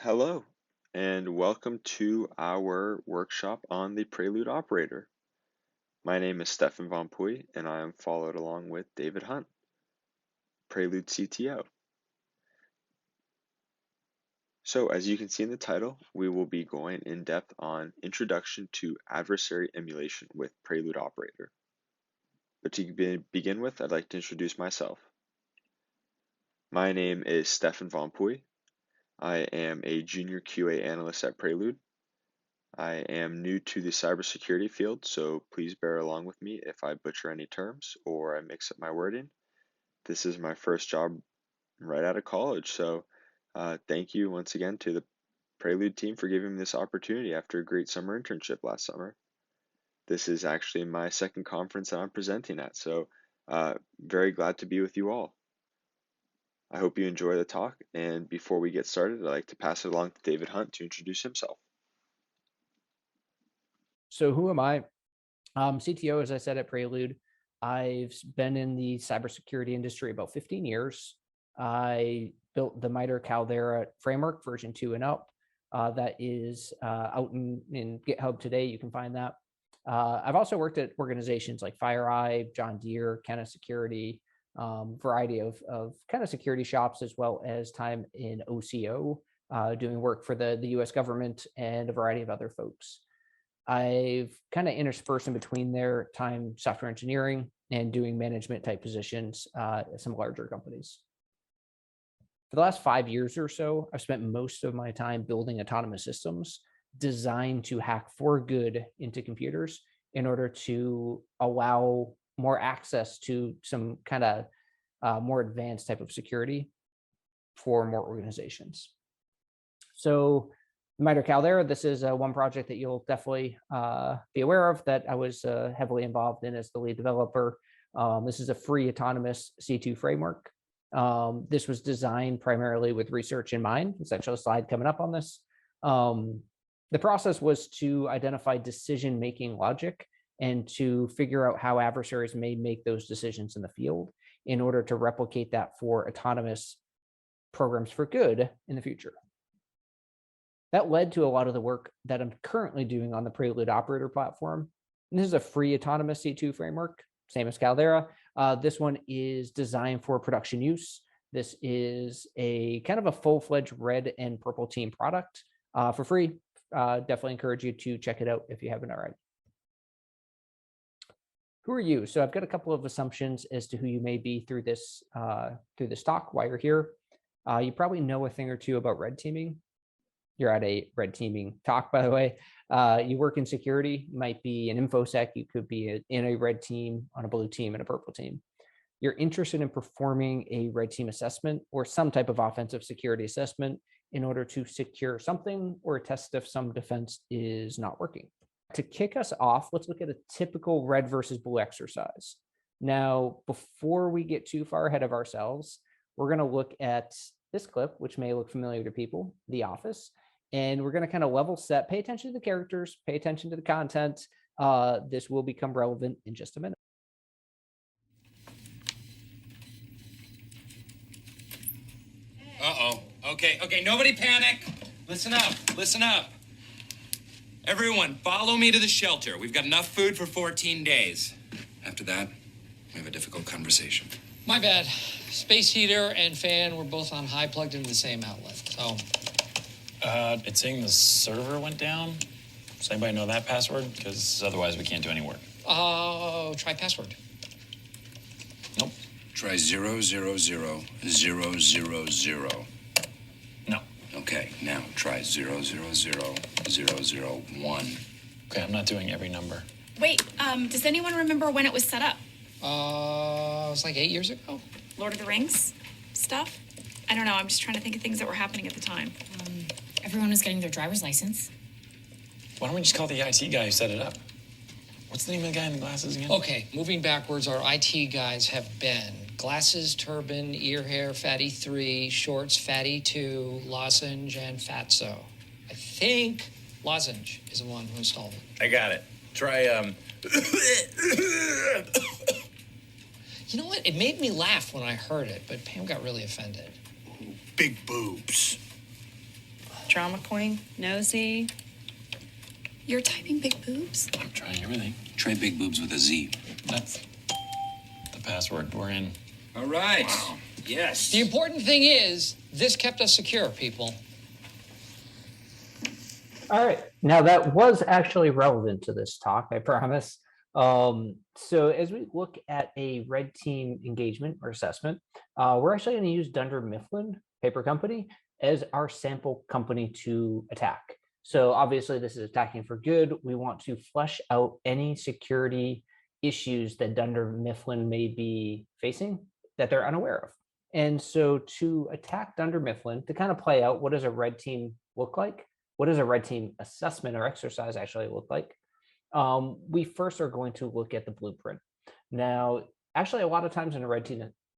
Hello, and welcome to our workshop on the Prelude Operator. My name is Stephan Wampouille, and I am followed along with David Hunt, Prelude CTO. So, as you can see in the title, we will be going in depth on Introduction to Adversary Emulation with Prelude Operator. But to begin with, I'd like to introduce myself. My name is Stephan Wampouille. I am a junior QA analyst at Prelude. I am new to the cybersecurity field, so please bear along with me if I butcher any terms or I mix up my wording. This is my first job right out of college, so thank you once again to the Prelude team for giving me this opportunity after a great summer internship last summer. This is actually my second conference that I'm presenting at, so very glad to be with you all. I hope you enjoy the talk, and before we get started, I'd like to pass it along to David Hunt to introduce himself. So who am I? CTO, as I said, at Prelude. I've been in the cybersecurity industry about 15 years. I built the MITRE Caldera framework version 2 and up. That is out in GitHub today. You can find that. I've also worked at organizations like FireEye, John Deere, Kenna Security, variety of Kenna security shops, as well as time in OCO, doing work for the US government and a variety of other folks. I've kind of interspersed in between their time software engineering and doing management type positions at some larger companies. For the last 5 years or so, I've spent most of my time building autonomous systems designed to hack for good into computers in order to allow more access to some kind of more advanced type of security for more organizations. So MITRE Caldera, this is one project that you'll definitely be aware of that I was heavily involved in as the lead developer. This is a free autonomous C2 framework. This was designed primarily with research in mind. There's actually a slide coming up on this. The process was to identify decision-making logic and to figure out how adversaries may make those decisions in the field in order to replicate that for autonomous programs for good in the future. That led to a lot of the work that I'm currently doing on the Prelude Operator platform. And this is a free autonomous C2 framework, same as Caldera. This one is designed for production use. This is a kind of a full-fledged red and purple team product for free. Definitely encourage you to check it out if you haven't already. Who are you? So I've got a couple of assumptions as to who you may be through this talk, why you're here. You probably know a thing or two about red teaming. You're at a red teaming talk, by the way. You work in security, you might be an InfoSec, you could be in a red team, on a blue team, and a purple team. You're interested in performing a red team assessment or some type of offensive security assessment in order to secure something or test if some defense is not working. To kick us off, let's look at a typical red versus blue exercise. Now, before we get too far ahead of ourselves, we're going to look at this clip, which may look familiar to people, The Office. And we're going to kind of level set, pay attention to the characters, pay attention to the content. This will become relevant in just a minute. Uh-oh. Okay, nobody panic. Listen up. Everyone, follow me to the shelter. We've got enough food for 14 days. After that, we have a difficult conversation. My bad. Space heater and fan were both on high, plugged into the same outlet, so... It's saying the server went down. Does anybody know that password? Because otherwise we can't do any work. Try password. Nope. Try 0000000. No. Okay, now try 0000001. Okay, I'm not doing every number. Wait, does anyone remember when it was set up? It was like 8 years ago. Lord of the Rings stuff? I don't know, I'm just trying to think of things that were happening at the time. Everyone was getting their driver's license. Why don't we just call the IT guy who set it up? What's the name of the guy in the glasses again? Okay, moving backwards, our IT guys have been glasses, turban, ear hair, fatty 3, shorts, fatty 2, lozenge, and fatso. I think lozenge is the one who installed it. I got it. Try, You know what? It made me laugh when I heard it, but Pam got really offended. Big boobs. drama queen, nosy. You're typing big boobs? I'm trying everything. Try big boobs with a Z. That's the password. We're in. All right. Wow. Yes. The important thing is, this kept us secure, people. All right. Now that was actually relevant to this talk, I promise. So as we look at a red team engagement or assessment, we're actually going to use Dunder Mifflin Paper Company as our sample company to attack. So obviously this is attacking for good. We want to flesh out any security issues that Dunder Mifflin may be facing that they're unaware of. And so to attack Dunder Mifflin, to kind of play out what does a red team look like? What does a red team assessment or exercise actually look like? We first are going to look at the blueprint. Now, actually, a lot of times in a red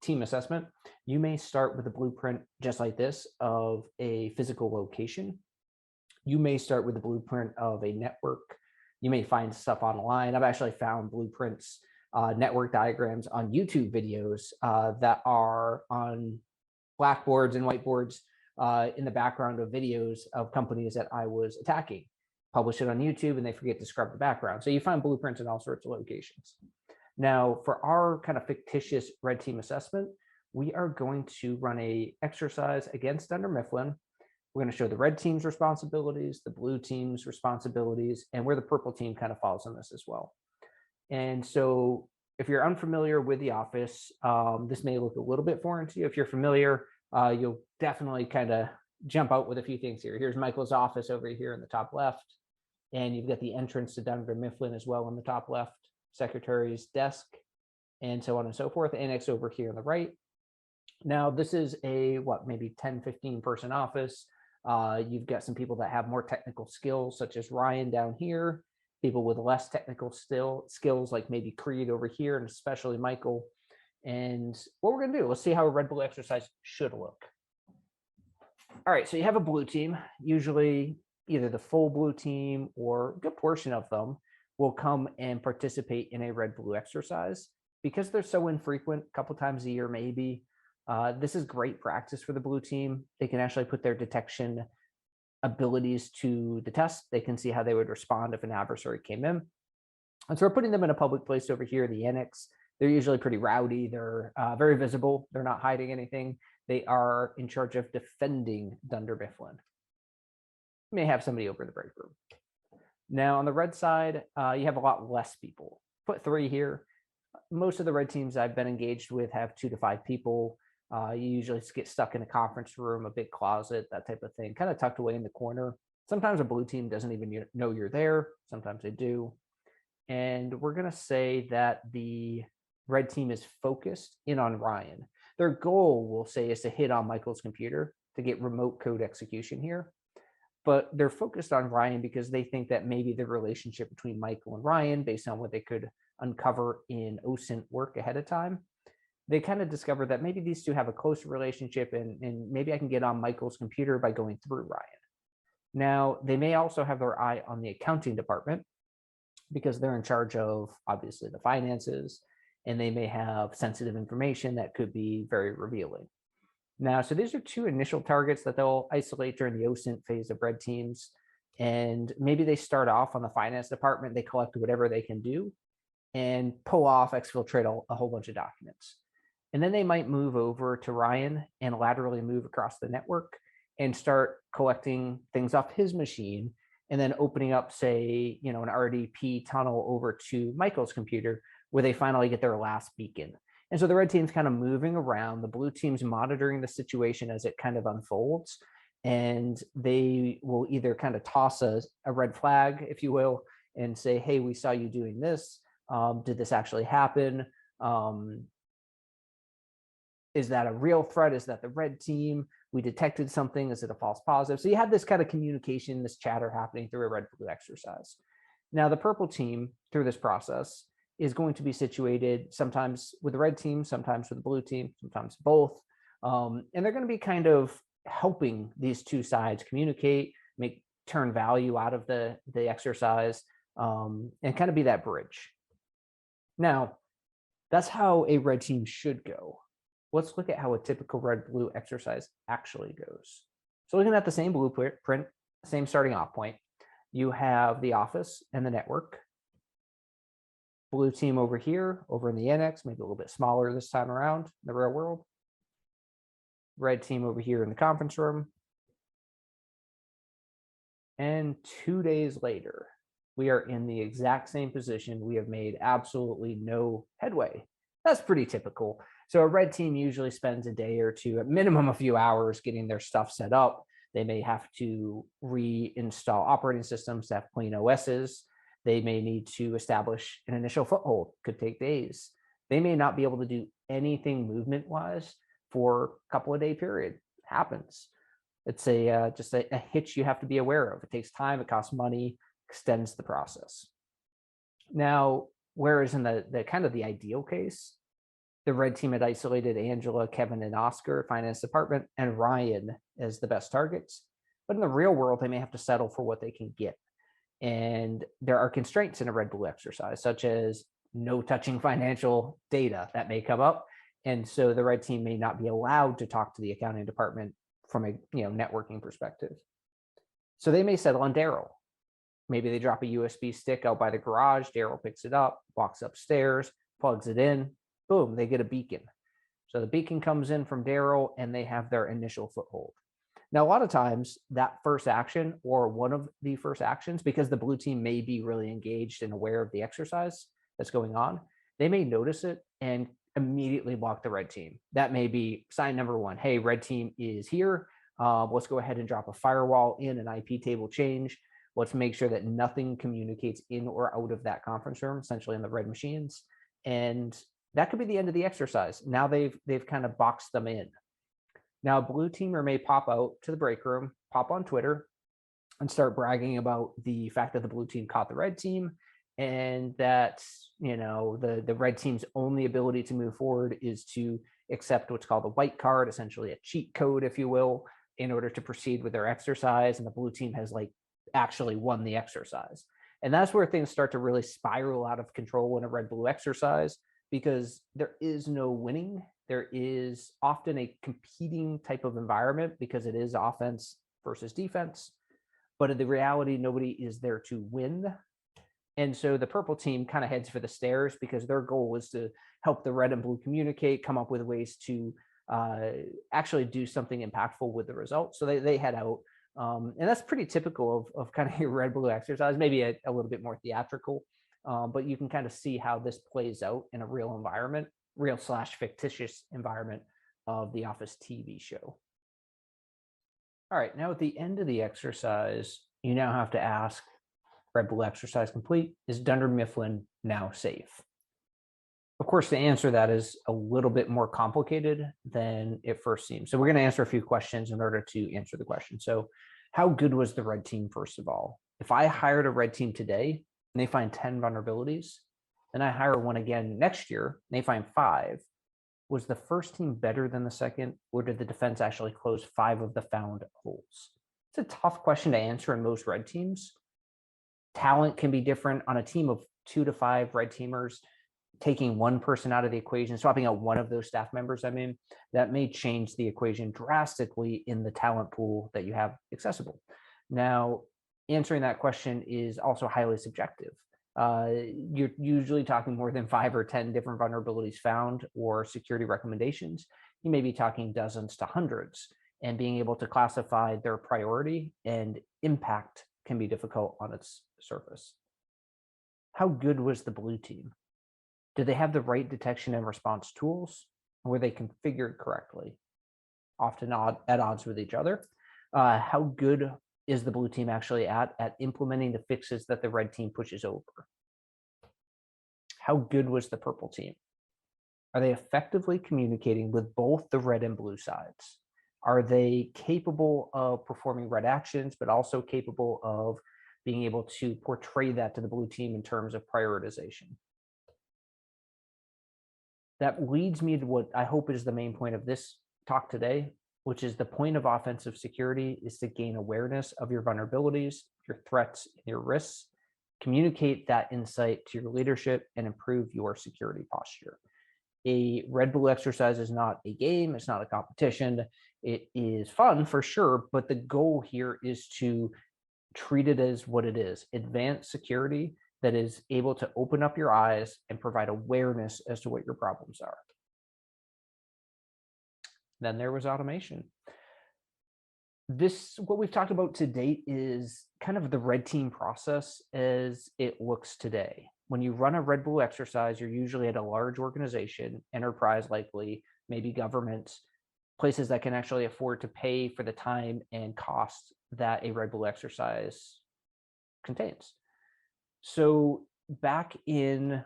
team assessment, you may start with a blueprint just like this of a physical location. You may start with the blueprint of a network. You may find stuff online. I've actually found blueprints, network diagrams on YouTube videos that are on blackboards and whiteboards in the background of videos of companies that I was attacking. Publish it on YouTube and they forget to scrub the background. So you find blueprints in all sorts of locations. Now, for our kind of fictitious red team assessment, we are going to run a exercise against Dunder Mifflin. We're going to show the red team's responsibilities, the blue team's responsibilities, and where the purple team kind of falls in this as well. And so if you're unfamiliar with the office, this may look a little bit foreign to you. If you're familiar, you'll definitely kind of jump out with a few things here. Here's Michael's office over here in the top left. And you've got the entrance to Dunder Mifflin as well on the top left, secretary's desk, and so on and so forth. Annex over here on the right. Now, this is a, maybe 10, 15 person office. You've got some people that have more technical skills, such as Ryan down here, people with less technical skills, like maybe Creed over here, and especially Michael. And what we're going to do, let's see how a red blue exercise should look. All right, so you have a blue team, usually either the full blue team or a good portion of them will come and participate in a red blue exercise. Because they're so infrequent, a couple times a year maybe, this is great practice for the blue team. They can actually put their detection abilities to the test. They can see how they would respond if an adversary came in. And so we're putting them in a public place over here, the annex. They're usually pretty rowdy. They're very visible. They're not hiding anything. They are in charge of defending Dunder Mifflin. You may have somebody over in the break room. Now on the red side, you have a lot less people. Put 3 here. Most of the red teams I've been engaged with have 2 to 5 people. You usually get stuck in a conference room, a big closet, that type of thing, kind of tucked away in the corner. Sometimes a blue team doesn't even know you're there. Sometimes they do. And we're going to say that the red team is focused in on Ryan. Their goal, we'll say, is to hit on Michael's computer to get remote code execution here. But they're focused on Ryan because they think that maybe the relationship between Michael and Ryan, based on what they could uncover in OSINT work ahead of time, they kind of discovered that maybe these two have a close relationship and maybe I can get on Michael's computer by going through Ryan. Now, they may also have their eye on the accounting department because they're in charge of, obviously, the finances, and they may have sensitive information that could be very revealing. Now, so these are 2 initial targets that they'll isolate during the OSINT phase of red teams. And maybe they start off on the finance department, they collect whatever they can do and pull off, exfiltrate a whole bunch of documents. And then they might move over to Ryan and laterally move across the network and start collecting things off his machine and then opening up, say, an RDP tunnel over to Michael's computer where they finally get their last beacon. And so the red team's kind of moving around, the blue team's monitoring the situation as it kind of unfolds, and they will either kind of toss a red flag, if you will, and say, hey, we saw you doing this. Did this actually happen? Is that a real threat? Is that the red team? We detected something. Is it a false positive? So you have this kind of communication, this chatter happening through a red blue exercise. Now the purple team through this process is going to be situated sometimes with the red team, sometimes with the blue team, sometimes both. And they're going to be kind of helping these 2 sides communicate, turn value out of the exercise, and kind of be that bridge. Now, that's how a red team should go. Let's look at how a typical red-blue exercise actually goes. So looking at the same blueprint, same starting off point, you have the office and the network. Blue team over here, over in the annex, maybe a little bit smaller this time around in the real world. Red team over here in the conference room. And 2 days later, we are in the exact same position. We have made absolutely no headway. That's pretty typical. So a red team usually spends a day or two, at minimum a few hours, getting their stuff set up. They may have to reinstall operating systems to have clean OSs. They may need to establish an initial foothold, could take days. They may not be able to do anything movement-wise for a couple of day period. It happens. It's just a hitch you have to be aware of. It takes time, it costs money, extends the process. Now, whereas in the kind of the ideal case, the red team had isolated Angela, Kevin, and Oscar, finance department, and Ryan as the best targets. But in the real world, they may have to settle for what they can get. And there are constraints in a red blue exercise, such as no touching financial data that may come up. And so the red team may not be allowed to talk to the accounting department from a networking perspective. So they may settle on Daryl. Maybe they drop a USB stick out by the garage. Daryl picks it up, walks upstairs, plugs it in. Boom, they get a beacon. So the beacon comes in from Daryl and they have their initial foothold. Now, a lot of times that first action or one of the first actions, because the blue team may be really engaged and aware of the exercise that's going on, they may notice it and immediately block the red team. That may be sign number one. Hey, red team is here. Let's go ahead and drop a firewall in, an IP table change. Let's make sure that nothing communicates in or out of that conference room, essentially in the red machines. And that could be the end of the exercise. Now they've kind of boxed them in. Now, a blue teamer may pop out to the break room, pop on Twitter, and start bragging about the fact that the blue team caught the red team, and that the red team's only ability to move forward is to accept what's called a white card, essentially a cheat code, if you will, in order to proceed with their exercise. And the blue team has actually won the exercise. And that's where things start to really spiral out of control in a red blue exercise, because there is no winning. There is often a competing type of environment because it is offense versus defense. But in the reality, nobody is there to win. And so the purple team kind of heads for the stairs because their goal is to help the red and blue communicate, come up with ways to actually do something impactful with the results. So they head out. And that's pretty typical of kind of your red blue exercise, maybe a little bit more theatrical. But you can kind of see how this plays out in a real environment, real/fictitious environment of the Office TV show. All right, now at the end of the exercise, you now have to ask, red blue exercise complete, is Dunder Mifflin now safe? Of course, the answer to that is a little bit more complicated than it first seems. So we're going to answer a few questions in order to answer the question. So how good was the red team, first of all? If I hired a red team today and they find 10 vulnerabilities, then I hire one again next year and they find 5. Was the first team better than the second, or did the defense actually close 5 of the found holes? It's a tough question to answer in most red teams. Talent can be different. On a team of 2 to 5 red teamers, taking one person out of the equation, swapping out one of those staff members, that may change the equation drastically in the talent pool that you have accessible. Now, answering that question is also highly subjective. You're usually talking more than 5 or 10 different vulnerabilities found or security recommendations. You may be talking dozens to hundreds, and being able to classify their priority and impact can be difficult on its surface. How good was the blue team? Did they have the right detection and response tools? Or were they configured correctly? Often at odds with each other. How good is the blue team actually at implementing the fixes that the red team pushes over? How good was the purple team? Are they effectively communicating with both the red and blue sides? Are they capable of performing red actions, but also capable of being able to portray that to the blue team in terms of prioritization? That leads me to what I hope is the main point of this talk today, which is the point of offensive security is to gain awareness of your vulnerabilities, your threats, and your risks, communicate that insight to your leadership, and improve your security posture. A Red Bull exercise is not a game, it's not a competition. It is fun for sure, but the goal here is to treat it as what it is, advanced security that is able to open up your eyes and provide awareness as to what your problems are. Then there was automation. What we've talked about to date is kind of the red team process as it looks today. When you run a Red Bull exercise, you're usually at a large organization, enterprise likely, maybe government, places that can actually afford to pay for the time and cost that a Red Bull exercise contains. So back in,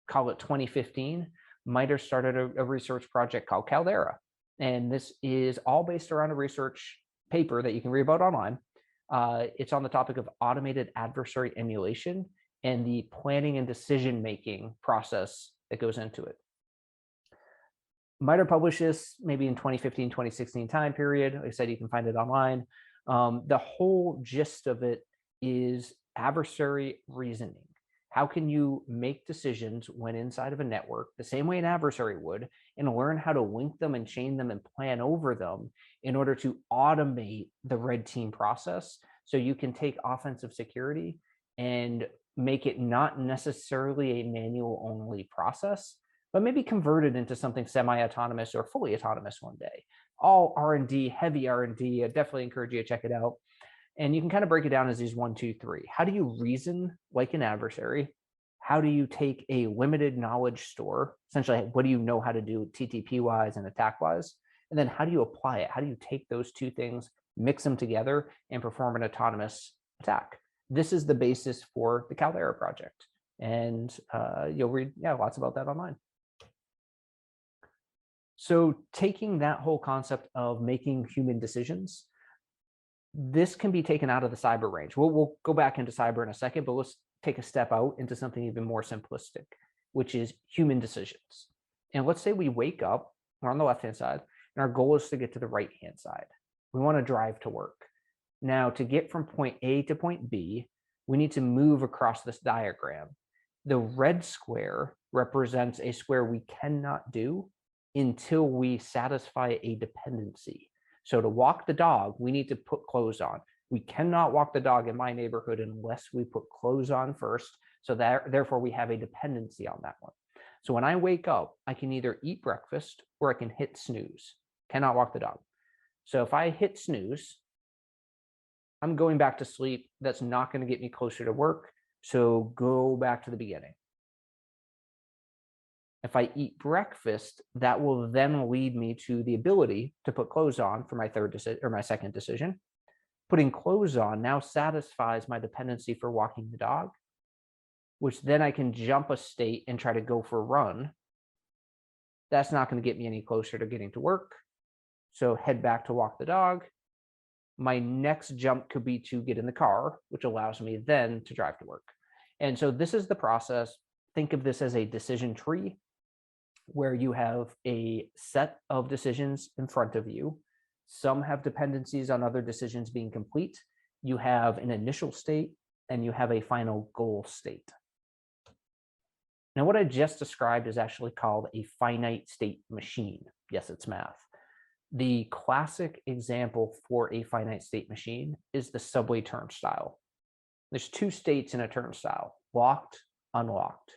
call it 2015, MITRE started a research project called Caldera. And this is all based around a research paper that you can read about online. It's on the topic of automated adversary emulation and the planning and decision-making process that goes into it. MITRE published this maybe in 2015, 2016 time period. Like I said, you can find it online. The whole gist of it is adversary reasoning. How can you make decisions when inside of a network the same way an adversary would, and learn how to link them and chain them and plan over them in order to automate the red team process, so you can take offensive security and make it not necessarily a manual only process, but maybe convert it into something semi-autonomous or fully autonomous one day. All R&D, heavy R&D. I definitely encourage you to check it out. And you can kind of break it down as these 1, 2, 3. How do you reason like an adversary? How do you take a limited knowledge store? Essentially, what do you know how to do TTP-wise and attack-wise? And then how do you apply it? How do you take those two things, mix them together, and perform an autonomous attack? This is the basis for the Caldera project. And you'll read lots about that online. So taking that whole concept of making human decisions, this can be taken out of the cyber range. We'll go back into cyber in a second, but let's take a step out into something even more simplistic, which is human decisions. And let's say we wake up, we're on the left-hand side, and our goal is to get to the right-hand side. We want to drive to work. Now, to get from point A to point B, we need to move across this diagram. The red square represents a square we cannot do until we satisfy a dependency. So to walk the dog, we need to put clothes on. We cannot walk the dog in my neighborhood unless we put clothes on first. So therefore, we have a dependency on that one. So when I wake up, I can either eat breakfast or I can hit snooze. Cannot walk the dog. So if I hit snooze, I'm going back to sleep. That's not going to get me closer to work. So go back to the beginning. If I eat breakfast, that will then lead me to the ability to put clothes on for my third decision or my second decision. Putting clothes on now satisfies my dependency for walking the dog, which then I can jump a state and try to go for a run. That's not going to get me any closer to getting to work. So head back to walk the dog. My next jump could be to get in the car, which allows me then to drive to work. And so this is the process. Think of this as a decision tree, where you have a set of decisions in front of you. Some have dependencies on other decisions being complete. You have an initial state and you have a final goal state. Now, what I just described is actually called a finite state machine. Yes, it's math. The classic example for a finite state machine is the subway turnstile. There's two states in a turnstile: locked, unlocked.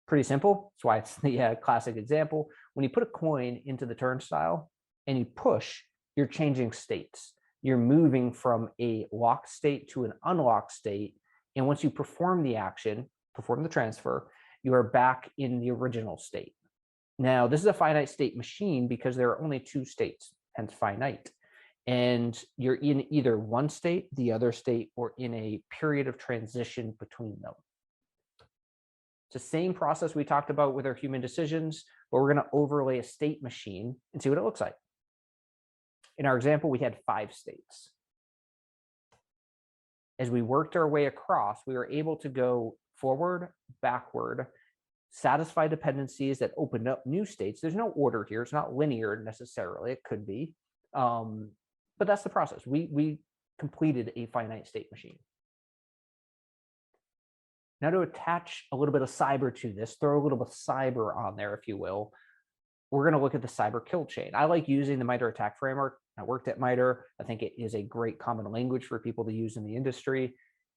Pretty simple. That's why it's the classic example. When you put a coin into the turnstile and you push, you're changing states. You're moving from a locked state to an unlocked state. And once you perform the action, perform the transfer, you are back in the original state. Now, this is a finite state machine because there are only two states, hence finite. And you're in either one state, the other state, or in a period of transition between them. It's the same process we talked about with our human decisions, but we're going to overlay a state machine and see what it looks like. In our example, we had 5 states. As we worked our way across, we were able to go forward, backward, satisfy dependencies that opened up new states. There's no order here. It's not linear necessarily. It could be. But that's the process. We completed a finite state machine. Now, to attach a little bit of cyber to this, throw a little bit of cyber on there, if you will. we're going to look at the Cyberkill chain. I like using the MITRE attack framework. I worked at MITRE. I think it is a great common language for people to use in the industry.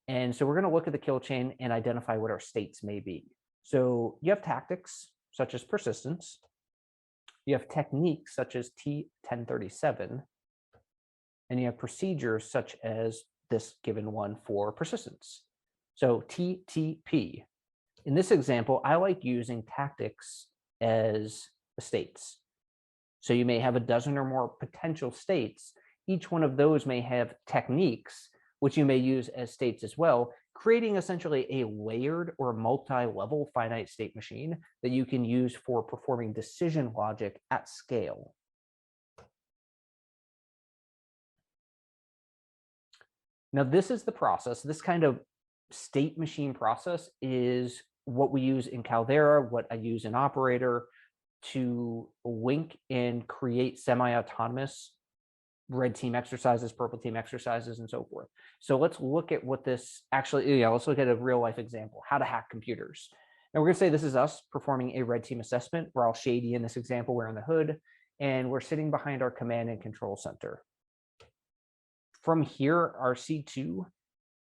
And so we're going to look at the kill chain and identify what our states may be. So you have tactics such as persistence. You have techniques such as T1037. And you have procedures such as this given one for persistence. So TTP. In this example, I like using tactics as the states. So you may have a dozen or more potential states. Each one of those may have techniques, which you may use as states as well, creating essentially a layered or multi-level finite state machine that you can use for performing decision logic at scale. Now, this is the process. This kind of state machine process is what we use in Caldera, what I use in Operator to link and create semi-autonomous red team exercises, purple team exercises, and so forth. So let's look at what this actually, let's look at a real life example, how to hack computers. And we're gonna say this is us performing a red team assessment. We're all shady in this example, we're in the hood, and we're sitting behind our command and control center. From here, our C2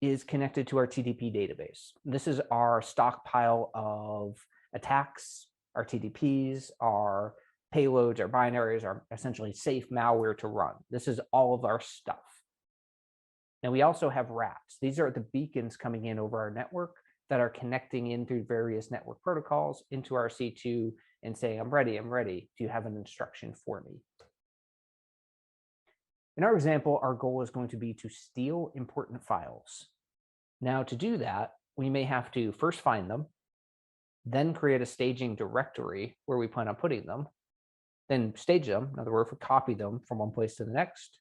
is connected to our TTP database. This is our stockpile of attacks, our TTPs, our payloads, our binaries, our essentially safe malware to run. This is all of our stuff. Now we also have rats. These are the beacons coming in over our network that are connecting in through various network protocols into our C2 and saying, I'm ready, I'm ready. Do you have an instruction for me? In our example, our goal is going to be to steal important files. Now, to do that, we may have to first find them, then create a staging directory where we plan on putting them, then stage them, in other words, we copy them from one place to the next,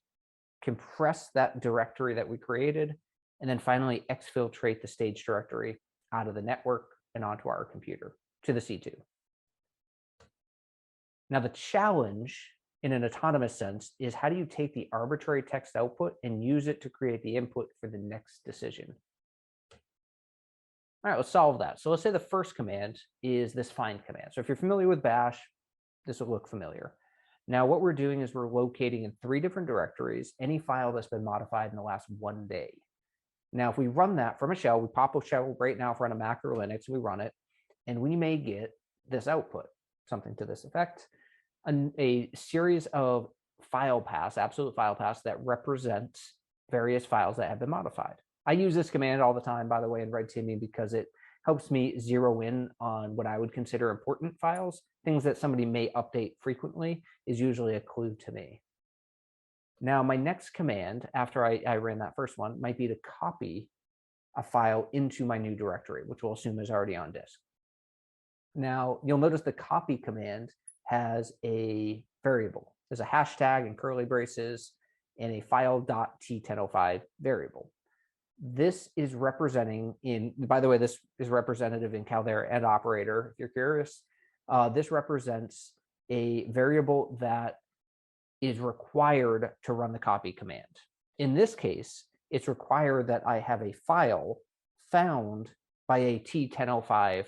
compress that directory that we created, and then finally exfiltrate the stage directory out of the network and onto our computer to the C2. Now, the challenge in an autonomous sense is how do you take the arbitrary text output and use it to create the input for the next decision? All right, let's solve that. So let's say the first command is this find command. So if you're familiar with Bash, this will look familiar. Now what we're doing is we're locating in 3 different directories any file that's been modified in the last 1 day. Now if we run that from a shell, we pop a shell right now for a Mac or Linux, we run it, and we may get this output, something to this effect. A series of file paths, absolute file paths that represents various files that have been modified. I use this command all the time, by the way, in red teaming because it helps me zero in on what I would consider important files. Things that somebody may update frequently is usually a clue to me. Now, my next command after I ran that first one might be to copy a file into my new directory, which we'll assume is already on disk. Now, you'll notice the copy command has a variable. There's a hashtag and curly braces and a file.t1005 variable. This is representing in, by the way, this is representative in Caldera and Operator, if you're curious. This represents a variable that is required to run the copy command. In this case, it's required that I have a file found by a T1005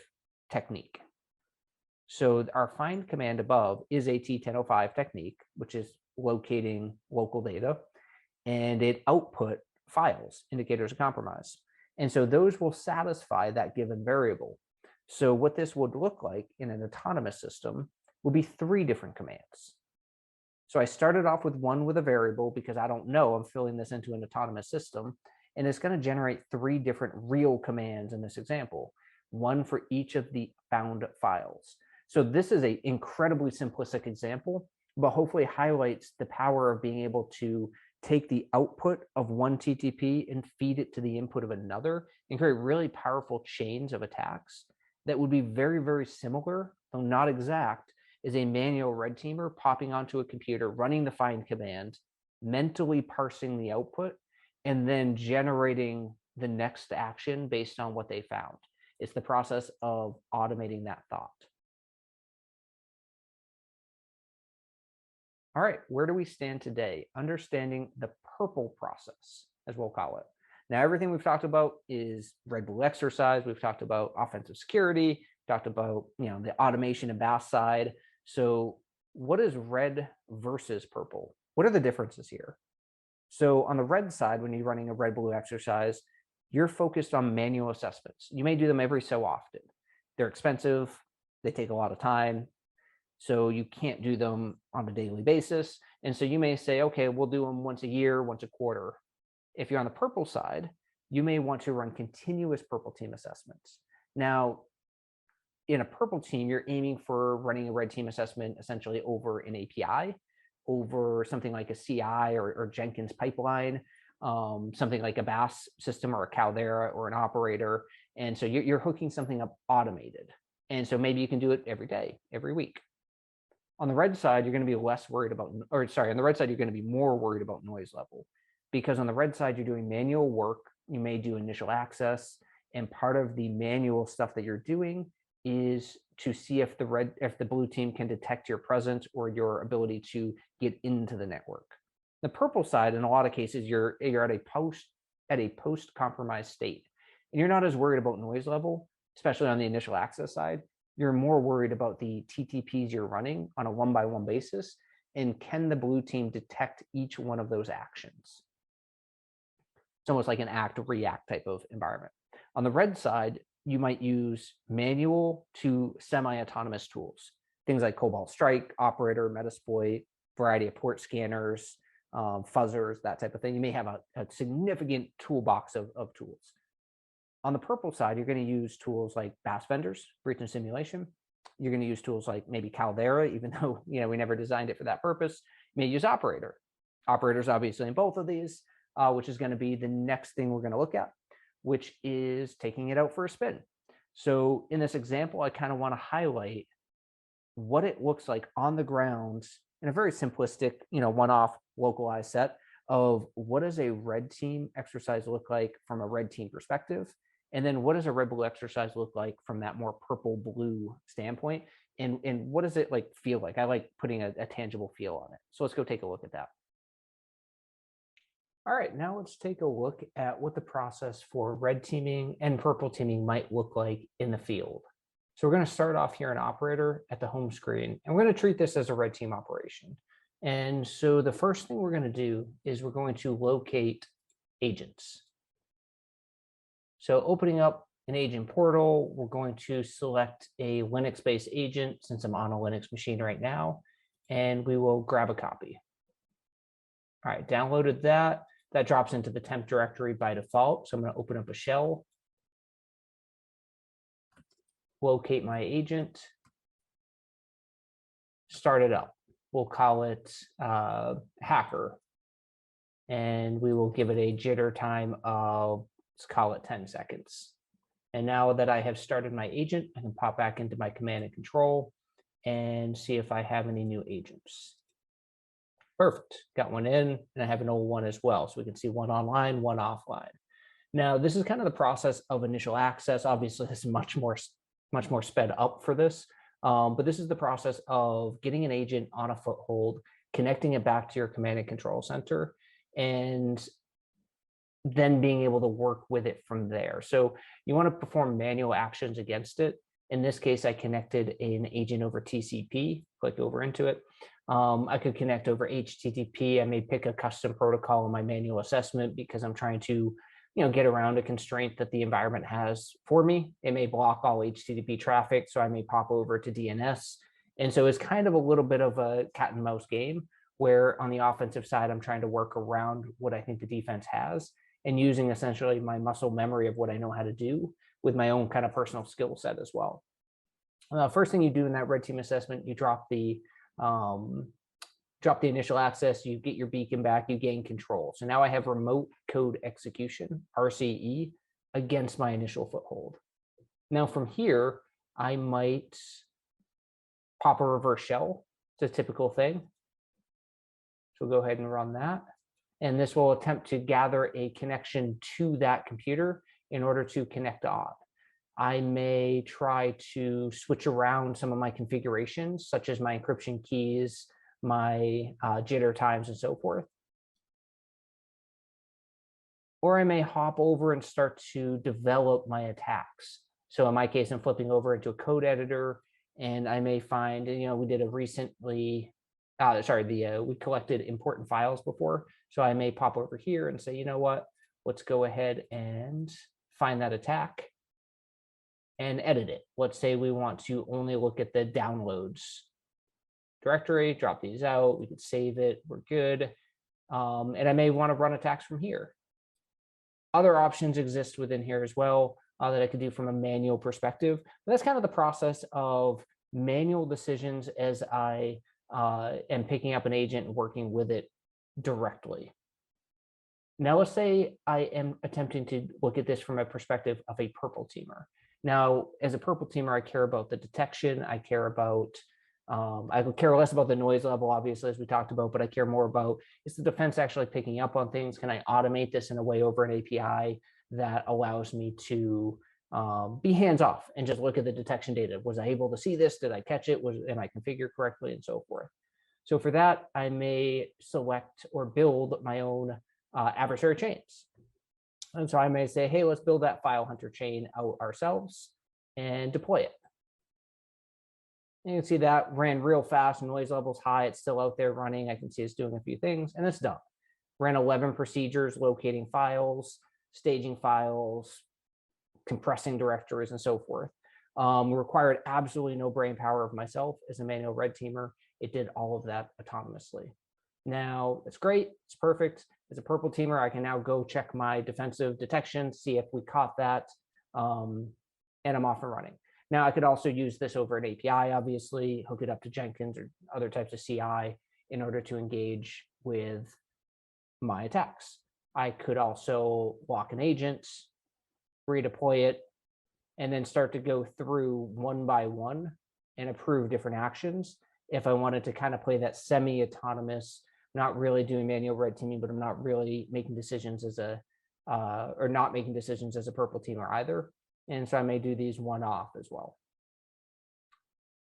technique. So our find command above is a T1005 technique, which is locating local data, and it output files, indicators of compromise. And so those will satisfy that given variable. So what this would look like in an autonomous system would be 3 different commands. So I started off with one with a variable because I don't know, I'm filling this into an autonomous system, and it's going to generate 3 different real commands in this example, one for each of the found files. So this is an incredibly simplistic example, but hopefully highlights the power of being able to take the output of one TTP and feed it to the input of another and create really powerful chains of attacks that would be very, very similar, though not exact, as a manual red teamer popping onto a computer, running the find command, mentally parsing the output, and then generating the next action based on what they found. It's the process of automating that thought. All right, where do we stand today? Understanding the purple process, as we'll call it. Now, everything we've talked about is red blue exercise. We've talked about offensive security, talked about the automation and BAS side. So what is red versus purple? What are the differences here? So on the red side, when you're running a red-blue exercise, you're focused on manual assessments. You may do them every so often. They're expensive. They take a lot of time. So you can't do them on a daily basis. And so you may say, okay, we'll do them once a year, once a quarter. If you're on the purple side, you may want to run continuous purple team assessments. Now, in a purple team, you're aiming for running a red team assessment essentially over an API, over something like a CI or Jenkins pipeline, something like a BAS system or a Caldera or an operator. And so you're hooking something up automated. And so maybe you can do it every day, every week. On the red side, you're going to be less worried about, or sorry, on the red side, you're going to be more worried about noise level, because on the red side, you're doing manual work. You may do initial access, and part of the manual stuff that you're doing is to see if the blue team can detect your presence or your ability to get into the network. The purple side, in a lot of cases, you're at a post compromised state, and you're not as worried about noise level, especially on the initial access side. You're more worried about the TTPs you're running on a one-by-one basis, and can the blue team detect each one of those actions? It's almost like an act-react type of environment. On the red side, you might use manual to semi-autonomous tools, things like Cobalt Strike, Operator, Metasploit, variety of port scanners, fuzzers, that type of thing. You may have a significant toolbox of tools. On the purple side, you're going to use tools like BAS vendors, breach and simulation. You're going to use tools like maybe Caldera, even though we never designed it for that purpose. You may use Operator. Operator's obviously in both of these, which is going to be the next thing we're going to look at, which is taking it out for a spin. So in this example, I kind of want to highlight what it looks like on the ground in a very simplistic, one-off localized set of what does a red team exercise look like from a red team perspective. And then what does a red blue exercise look like from that more purple blue standpoint? And what does it feel like? I like putting a tangible feel on it. So let's go take a look at that. All right, now let's take a look at what the process for red teaming and purple teaming might look like in the field. So we're going to start off here in Operator at the home screen, and we're going to treat this as a red team operation. And so the first thing we're going to do is we're going to locate agents. So opening up an agent portal, we're going to select a Linux-based agent since I'm on a Linux machine right now, and we will grab a copy. All right, downloaded that. That drops into the temp directory by default. So I'm going to open up a shell, locate my agent, start it up. We'll call it hacker, and we will give it a jitter time of, let's call it 10 seconds. And now that I have started my agent, I can pop back into my command and control and see if I have any new agents. Perfect, got one in, and I have an old one as well. So we can see one online, one offline. Now, this is kind of the process of initial access. Obviously, this is much more sped up for this. But this is the process of getting an agent on a foothold, connecting it back to your command and control center, and then being able to work with it from there. So you want to perform manual actions against it. In this case, I connected an agent over TCP, click over into it. I could connect over HTTP. I may pick a custom protocol in my manual assessment because I'm trying to get around a constraint that the environment has for me. It may block all HTTP traffic, so I may pop over to DNS. And so it's kind of a little bit of a cat and mouse game where on the offensive side, I'm trying to work around what I think the defense has and using essentially my muscle memory of what I know how to do with my own kind of personal skill set as well. First thing you do in that red team assessment, you drop the initial access, you get your beacon back, you gain control. So now I have remote code execution, RCE, against my initial foothold. Now from here, I might pop a reverse shell. It's a typical thing. So we'll go ahead and run that. And this will attempt to gather a connection to that computer in order to connect to auth. I may try to switch around some of my configurations, such as my encryption keys, my jitter times, and so forth. Or I may hop over and start to develop my attacks. So in my case, I'm flipping over into a code editor and I may find, we did a recently, we collected important files before. So I may pop over here and say, you know what, let's go ahead and find that attack and edit it. Let's say we want to only look at the downloads directory, drop these out, we could save it, we're good. And I may want to run attacks from here. Other options exist within here as well that I could do from a manual perspective. But that's kind of the process of manual decisions as I am picking up an agent and working with it directly. Now, let's say I am attempting to look at this from a perspective of a purple teamer. Now, as a purple teamer, I care about the detection. I care about, I care less about the noise level, obviously, as we talked about, but I care more about, is the defense actually picking up on things? Can I automate this in a way over an API that allows me to be hands-off and just look at the detection data? Was I able to see this? Did I catch it? Am I configured correctly? And so forth. So for that, I may select or build my own adversary chains. And so I may say, hey, let's build that file hunter chain out ourselves and deploy it. And you can see that ran real fast, noise levels high, it's still out there running. I can see it's doing a few things, and it's done. Ran 11 procedures, locating files, staging files, compressing directories, and so forth. Required absolutely no brain power of myself as a manual red teamer. It did all of that autonomously. Now, it's great, it's perfect. As a purple teamer, I can now go check my defensive detection, see if we caught that, and I'm off and running. Now, I could also use this over an API, obviously, hook it up to Jenkins or other types of CI in order to engage with my attacks. I could also lock an agent, redeploy it, and then start to go through one by one and approve different actions. If I wanted to kind of play that semi-autonomous, not really doing manual red teaming, but I'm not really making decisions as a, or not making decisions as a purple teamer either. And so I may do these one-off as well.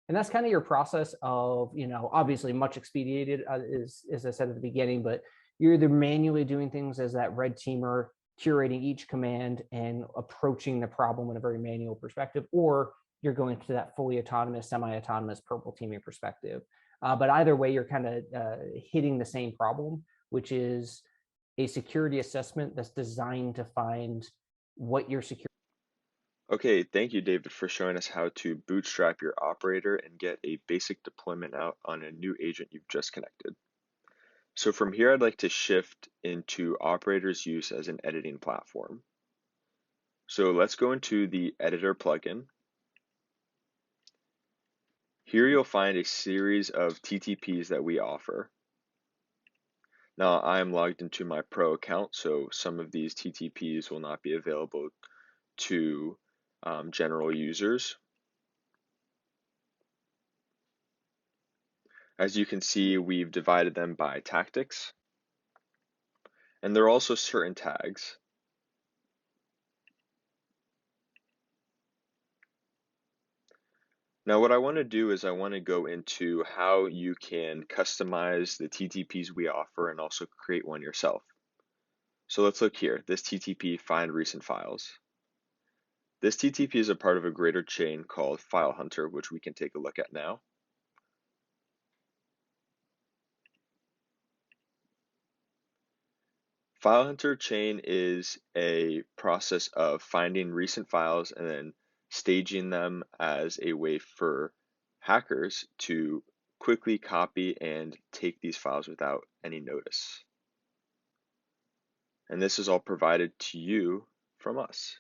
And that's kind of your process of, obviously much expedited, as I said at the beginning, but you're either manually doing things as that red teamer, curating each command and approaching the problem in a very manual perspective, or you're going to that fully autonomous, semi-autonomous purple teaming perspective. But either way, you're kind of hitting the same problem, which is a security assessment that's designed to find what your security. Okay, thank you, David, for showing us how to bootstrap your operator and get a basic deployment out on a new agent you've just connected. So from here, I'd like to shift into operator's use as an editing platform. So let's go into the editor plugin. Here you'll find a series of TTPs that we offer. Now I'm logged into my pro account, so some of these TTPs will not be available to general users. As you can see, we've divided them by tactics, and there are also certain tags. Now what I want to do is I want to go into how you can customize the TTPs we offer and also create one yourself. So let's look here, this TTP, find recent files. This TTP is a part of a greater chain called File Hunter, which we can take a look at now. File Hunter chain is a process of finding recent files and then staging them as a way for hackers to quickly copy and take these files without any notice. And this is all provided to you from us.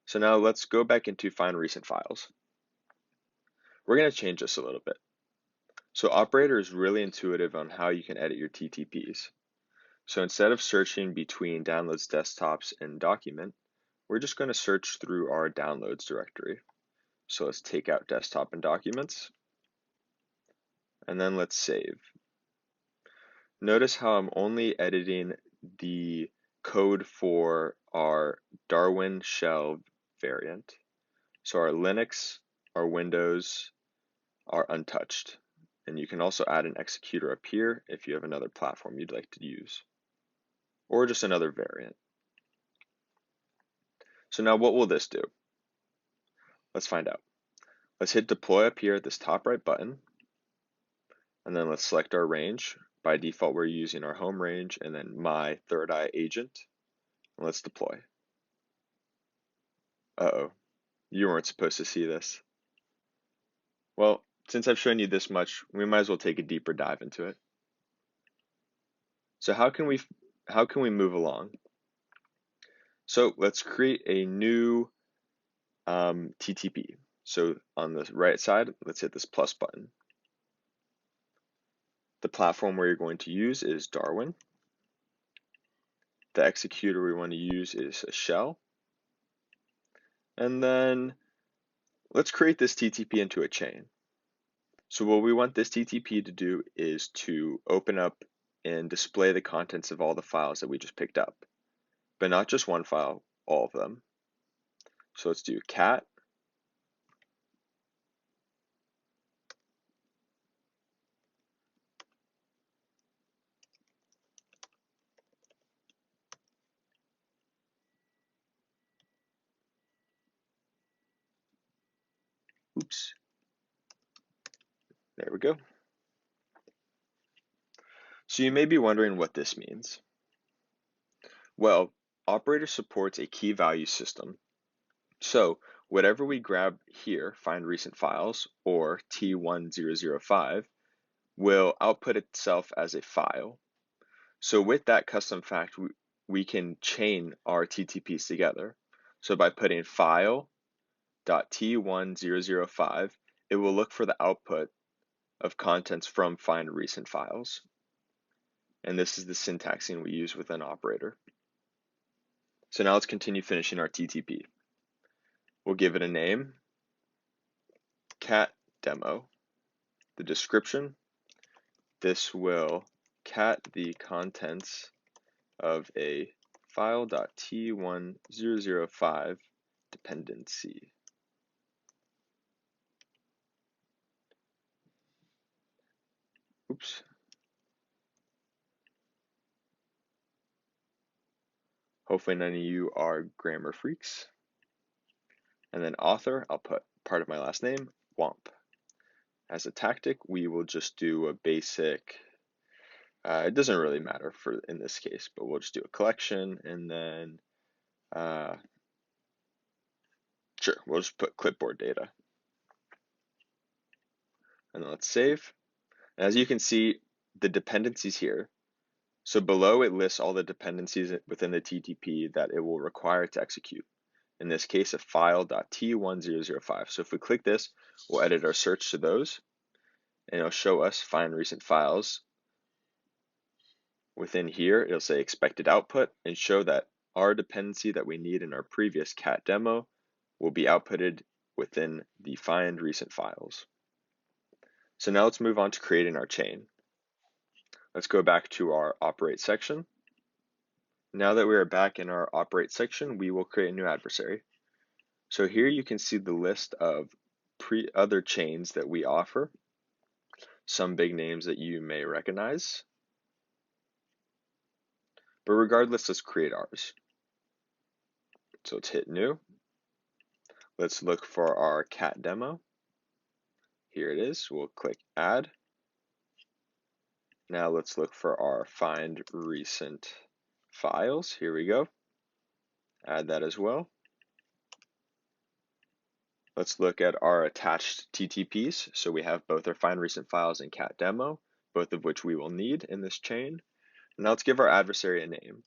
So now let's go back into find recent files. We're going to change this a little bit. So Operator is really intuitive on how you can edit your TTPs. So instead of searching between downloads, desktops, and document, we're just going to search through our downloads directory. So let's take out desktop and documents, and then let's save. Notice how I'm only editing the code for our Darwin shell variant. So our Linux, our Windows are untouched. And you can also add an executor up here if you have another platform you'd like to use, or just another variant. So now what will this do? Let's find out. Let's hit deploy up here at this top right button, and then let's select our range. By default, we're using our home range and then my third eye agent. And let's deploy. Uh-oh, you weren't supposed to see this. Well, since I've shown you this much, we might as well take a deeper dive into it. So how can we move along? So let's create a new TTP. So on the right side, let's hit this plus button. The platform where you're going to use is Darwin. The executor we want to use is a shell. And then let's create this TTP into a chain. So what we want this TTP to do is to open up and display the contents of all the files that we just picked up, but not just one file, all of them. So let's do cat oops, there we go. So you may be wondering what this means. Well, Operator supports a key value system. So whatever we grab here, find recent files, or T1005, will output itself as a file. So with that custom fact, we can chain our TTPs together. So by putting file.t1005, it will look for the output of contents from find recent files. And this is the syntaxing we use with an operator. So now let's continue finishing our TTP. We'll give it a name, cat demo. The description, this will cat the contents of a file.t1005 dependency. Oops. Hopefully none of you are grammar freaks. And then author, I'll put part of my last name, Wamp. As a tactic, we will just do a basic, it doesn't really matter for in this case, but we'll just do a collection and then, sure, we'll just put clipboard data. And then let's save. And as you can see, the dependencies here. So below it lists all the dependencies within the TTP that it will require to execute. In this case, a file.t1005. So if we click this, we'll edit our search to those, and it'll show us find recent files. Within here, it'll say expected output and show that our dependency that we need in our previous cat demo will be outputted within the find recent files. So now let's move on to creating our chain. Let's go back to our operate section. Now that we are back in our operate section, we will create a new adversary. So here you can see the list of other chains that we offer, some big names that you may recognize. But regardless, let's create ours. So let's hit new. Let's look for our cat demo. Here it is. We'll click add. Now let's look for our find recent files. Here we go. Add that as well. Let's look at our attached TTPs. So we have both our find recent files and cat demo, both of which we will need in this chain. Now let's give our adversary a name.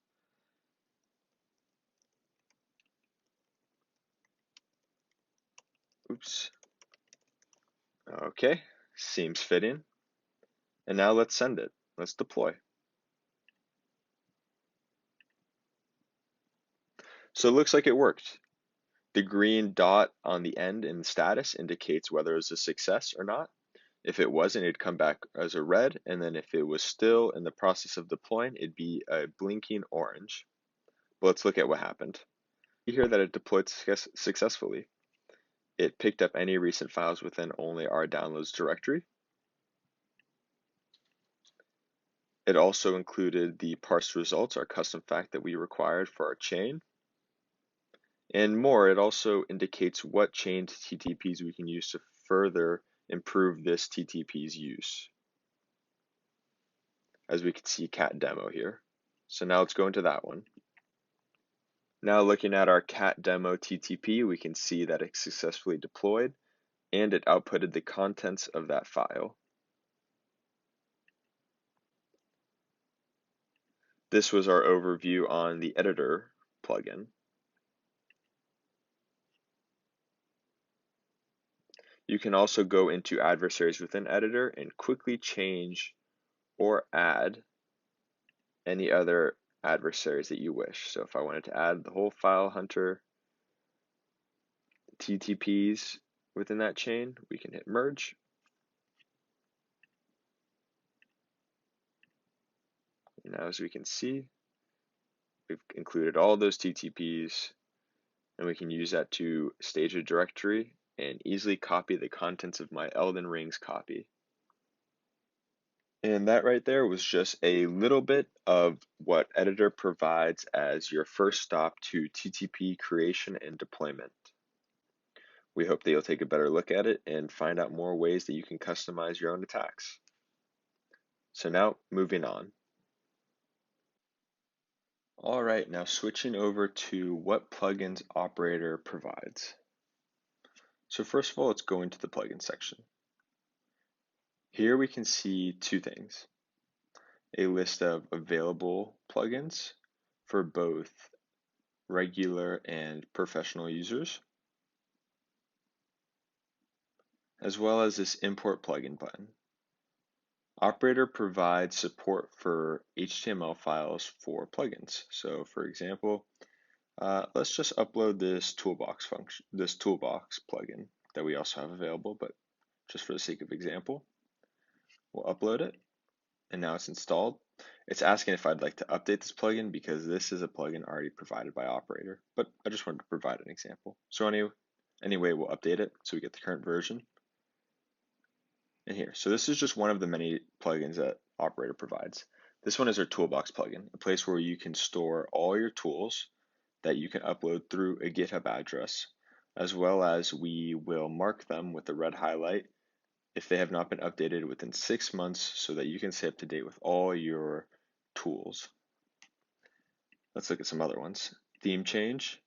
Oops. Okay, seems fitting. And now let's send it. Let's deploy. So it looks like it worked. The green dot on the end in status indicates whether it's a success or not. If it wasn't, it'd come back as a red, and then if it was still in the process of deploying, it'd be a blinking orange. But let's look at what happened. You hear that it deployed successfully. It picked up any recent files within only our downloads directory. It also included the parsed results, our custom fact that we required for our chain. And more, it also indicates what chained TTPs we can use to further improve this TTP's use. As we can see, cat demo here. So now let's go into that one. Now looking at our cat demo TTP, we can see that it successfully deployed and it outputted the contents of that file. This was our overview on the editor plugin. You can also go into adversaries within editor and quickly change or add any other adversaries that you wish. So if I wanted to add the whole file hunter TTPs within that chain, we can hit merge. And now as we can see, we've included all those TTPs, and we can use that to stage a directory and easily copy the contents of my Elden Rings copy. And that right there was just a little bit of what Editor provides as your first stop to TTP creation and deployment. We hope that you'll take a better look at it and find out more ways that you can customize your own attacks. So now, moving on. All right, now switching over to what plugins Operator provides. So first of all, let's go into the plugin section. Here we can see two things: a list of available plugins for both regular and professional users, as well as this import plugin button. Operator provides support for HTML files for plugins. So for example, let's just upload this toolbox function, this toolbox plugin that we also have available, but just for the sake of example, we'll upload it, and now it's installed. It's asking if I'd like to update this plugin because this is a plugin already provided by Operator, but I just wanted to provide an example. So anyway, we'll update it so we get the current version. And here, so this is just one of the many plugins that Operator provides. This one is our toolbox plugin, a place where you can store all your tools that you can upload through a GitHub address, as well as we will mark them with a red highlight if they have not been updated within 6 months so that you can stay up to date with all your tools. Let's look at some other ones. Theme change.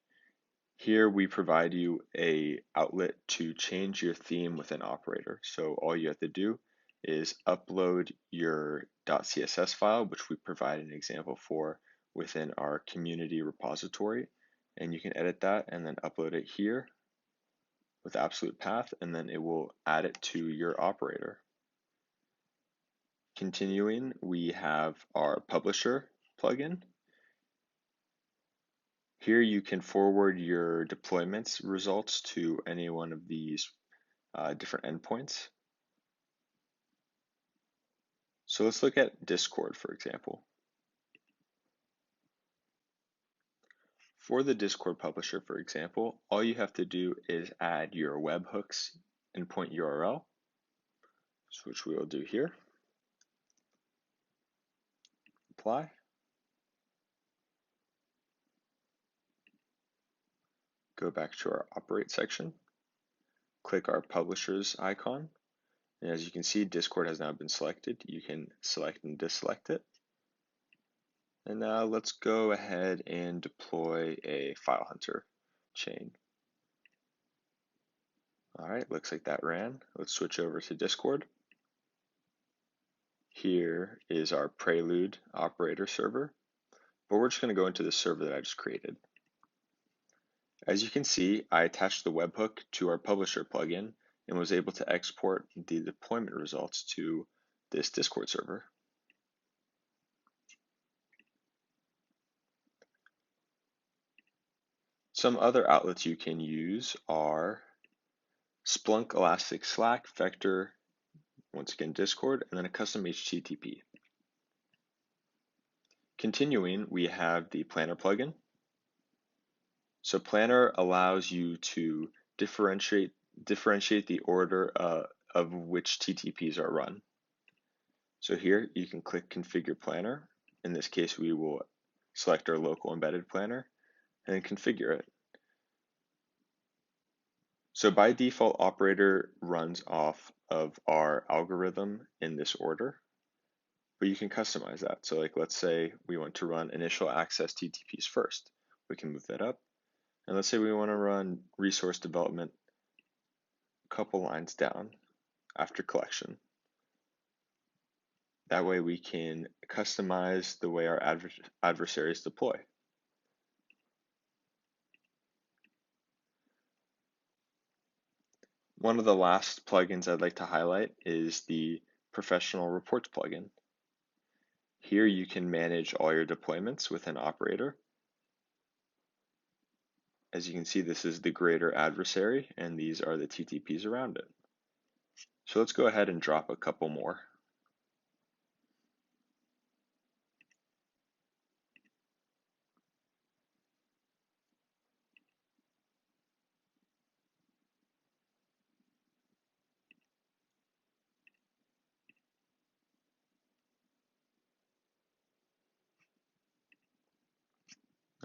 Here we provide you a outlet to change your theme within Operator. So all you have to do is upload your .css file, which we provide an example for within our community repository, and you can edit that and then upload it here with absolute path, and then it will add it to your Operator. Continuing, we have our publisher plugin. Here you can forward your deployments results to any one of these different endpoints. So let's look at Discord, for example. For the Discord publisher, for example, all you have to do is add your webhooks endpoint URL, which we will do here. Apply. Go back to our Operate section. Click our Publishers icon. And as you can see, Discord has now been selected. You can select and deselect it. And now let's go ahead and deploy a file hunter chain. All right, looks like that ran. Let's switch over to Discord. Here is our Prelude Operator server, but we're just going to go into the server that I just created. As you can see, I attached the webhook to our publisher plugin and was able to export the deployment results to this Discord server. Some other outlets you can use are Splunk, Elastic, Slack, Vector, once again Discord, and then a custom HTTP. Continuing, we have the Planner plugin. So Planner allows you to differentiate the order of which TTPs are run. So here you can click Configure Planner. In this case, we will select our local embedded planner and then configure it. So by default, operator runs off of our algorithm in this order, but you can customize that. So like, let's say we want to run initial access TTPs first. We can move that up. And let's say we want to run resource development a couple lines down after collection. That way we can customize the way our adversaries deploy. One of the last plugins I'd like to highlight is the Professional Reports plugin. Here you can manage all your deployments within Operator. As you can see, this is the greater adversary, and these are the TTPs around it. So let's go ahead and drop a couple more.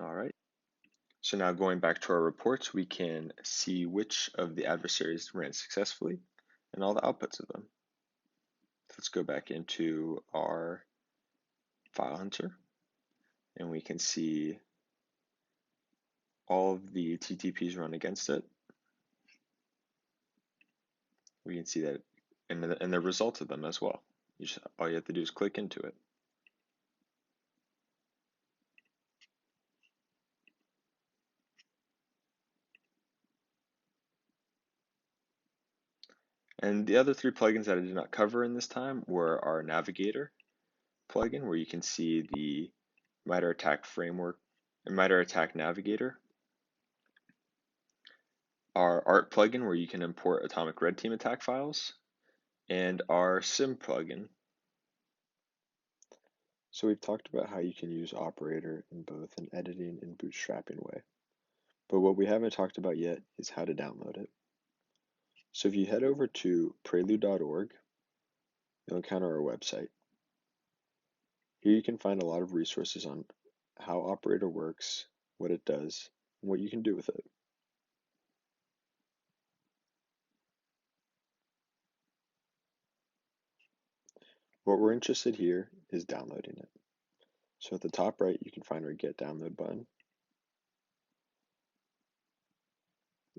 All right. So now going back to our reports, we can see which of the adversaries ran successfully and all the outputs of them. Let's go back into our file hunter, and we can see all of the TTPs run against it. We can see that and the results of them as well. All you have to do is click into it. And the other three plugins that I did not cover in this time were our Navigator plugin, where you can see the MITRE ATT&CK framework and MITRE ATT&CK Navigator. Our Art plugin, where you can import atomic red team attack files, and our Sim plugin. So we've talked about how you can use Operator in both an editing and bootstrapping way. But what we haven't talked about yet is how to download it. So if you head over to prelude.org, you'll encounter our website. Here you can find a lot of resources on how Operator works, what it does, and what you can do with it. What we're interested here is downloading it. So at the top right, you can find our Get Download button.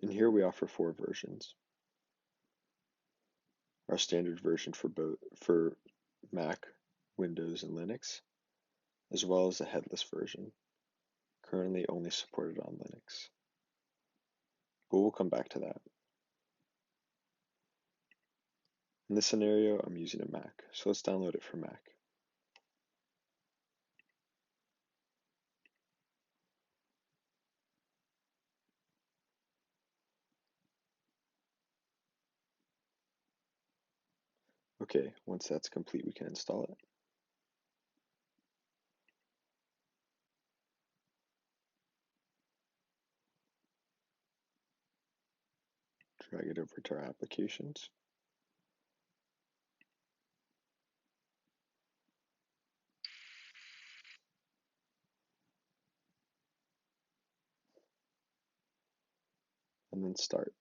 And here we offer 4 versions. Our standard version for Mac, Windows, and Linux, as well as a headless version, currently only supported on Linux. But we'll come back to that. In this scenario, I'm using a Mac, so let's download it for Mac. Okay, once that's complete, we can install it. Drag it over to our applications. And then start.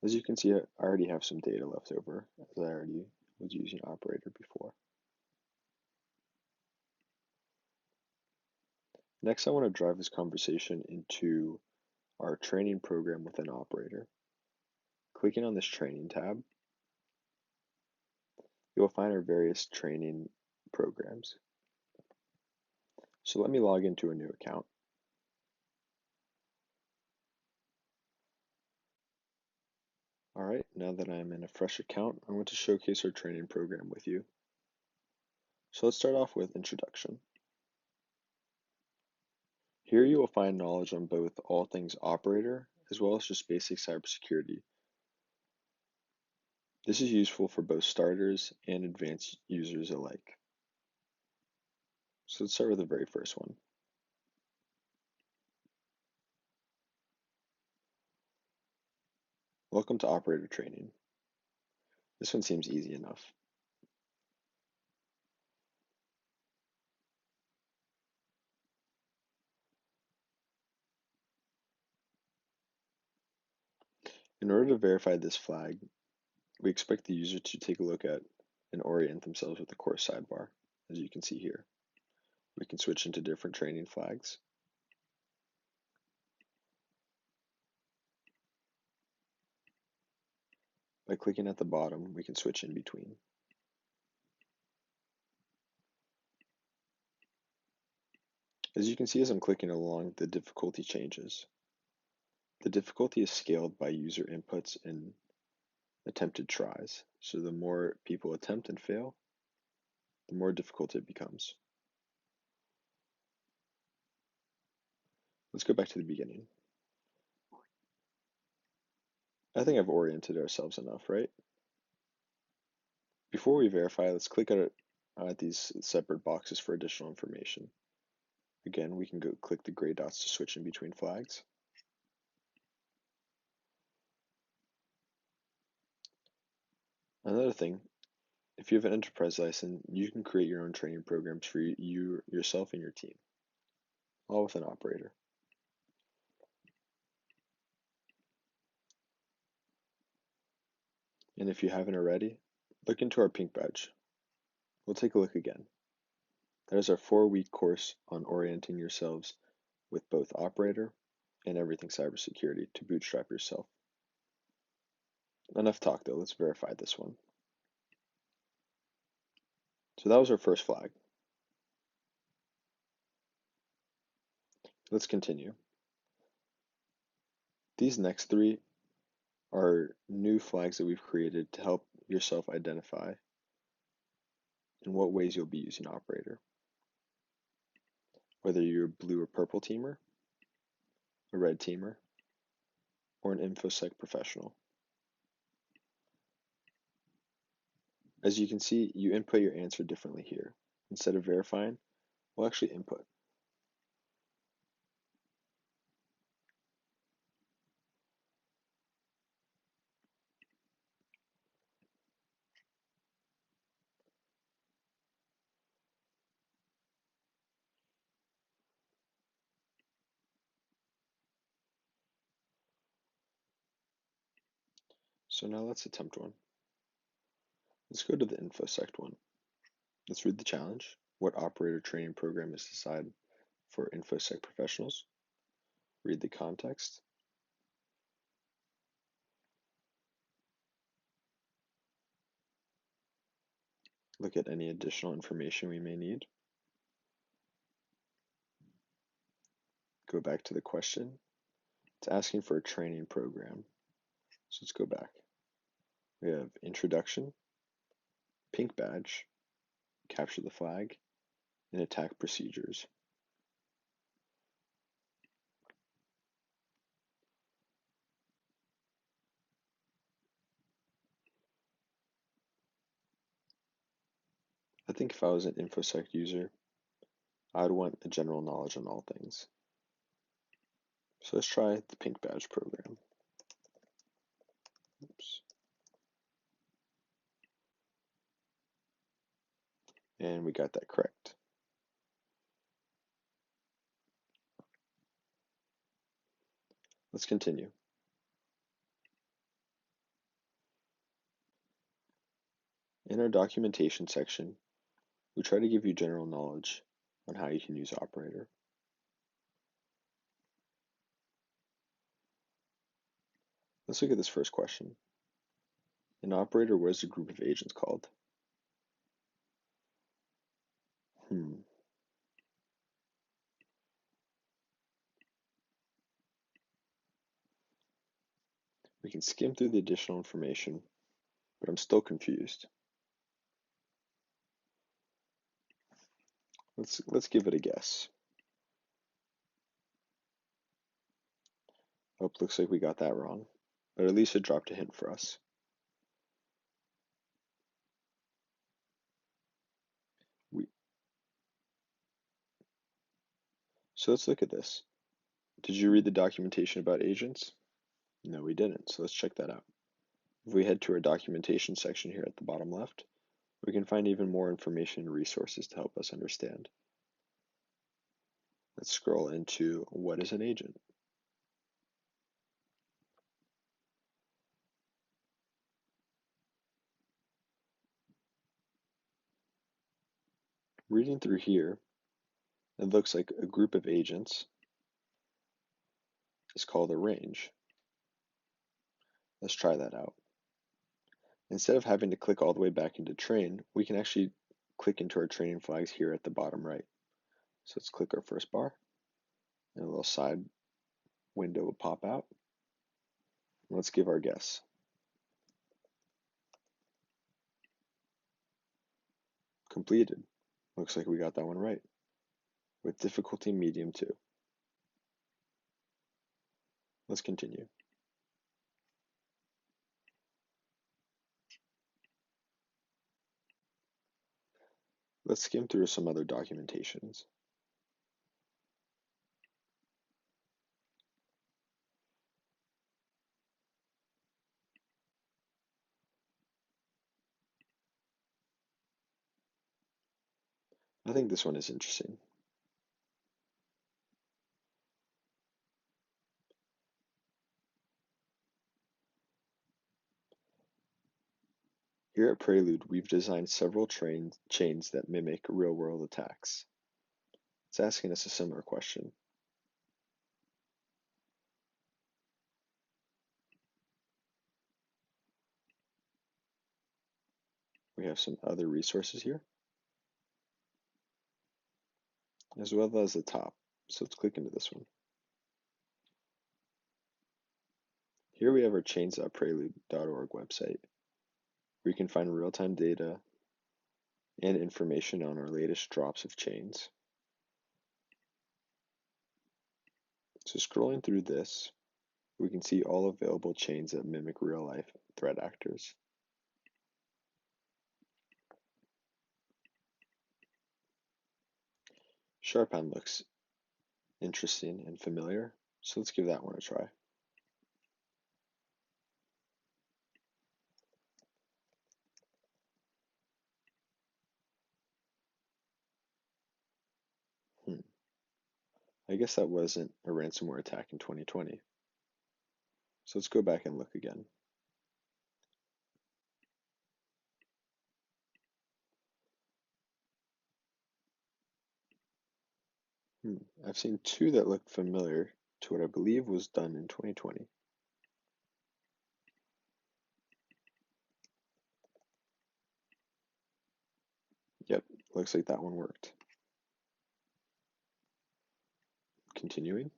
As you can see, I already have some data left over, as I already was using Operator before. Next, I want to drive this conversation into our training program within Operator. Clicking on this training tab, you will find our various training programs. So let me log into a new account. All right, now that I'm in a fresh account, I want to showcase our training program with you. So let's start off with Introduction. Here you will find knowledge on both all things Operator, as well as just basic cybersecurity. This is useful for both starters and advanced users alike. So let's start with the very first one. Welcome to operator training. This one seems easy enough. In order to verify this flag, we expect the user to take a look at and orient themselves with the course sidebar, as you can see here. We can switch into different training flags. By clicking at the bottom, we can switch in between. As you can see as I'm clicking along, the difficulty changes. The difficulty is scaled by user inputs and attempted tries. So the more people attempt and fail, the more difficult it becomes. Let's go back to the beginning. I think I've oriented ourselves enough, right? Before we verify, let's click at these separate boxes for additional information. Again, we can go click the gray dots to switch in between flags. Another thing, if you have an enterprise license, you can create your own training programs for yourself and your team, all with an operator. And if you haven't already, look into our pink badge. We'll take a look again. That is our 4-week course on orienting yourselves with both operator and everything cybersecurity to bootstrap yourself. Enough talk though, let's verify this one. So that was our first flag. Let's continue. These next 3 are new flags that we've created to help yourself identify in what ways you'll be using operator. Whether you're a blue or purple teamer, a red teamer, or an InfoSec professional. As you can see, you input your answer differently here. Instead of verifying, we'll actually input. So now let's attempt one. Let's go to the InfoSec one. Let's read the challenge. What operator training program is designed for InfoSec professionals? Read the context. Look at any additional information we may need. Go back to the question. It's asking for a training program. So let's go back. We have introduction, pink badge, capture the flag, and attack procedures. I think if I was an InfoSec user, I would want a general knowledge on all things. So let's try the pink badge program. Oops. And we got that correct. Let's continue. In our documentation section, we try to give you general knowledge on how you can use operator. Let's look at this first question. An operator, what is a group of agents called? We can skim through the additional information, but I'm still confused. Let's give it a guess. Oh, looks like we got that wrong, but at least it dropped a hint for us. So let's look at this. Did you read the documentation about agents? No, we didn't, so let's check that out. If we head to our documentation section here at the bottom left, we can find even more information and resources to help us understand. Let's scroll into what is an agent. Reading through here, it looks like a group of agents is called a range. Let's try that out. Instead of having to click all the way back into train, we can actually click into our training flags here at the bottom right. So let's click our first bar, and a little side window will pop out. Let's give our guess. Completed. Looks like we got that one right, with difficulty medium 2. Let's continue. Let's skim through some other documentations. I think this one is interesting. Here at Prelude, we've designed several chains that mimic real-world attacks. It's asking us a similar question. We have some other resources here, as well as the top. So let's click into this one. Here we have our chains.prelude.org website, where you can find real-time data and information on our latest drops of chains. So scrolling through this, we can see all available chains that mimic real-life threat actors. Sharpan looks interesting and familiar, so let's give that one a try. I guess that wasn't a ransomware attack in 2020. So let's go back and look again. I've seen two that look familiar to what I believe was done in 2020. Yep, looks like that one worked. Continuing.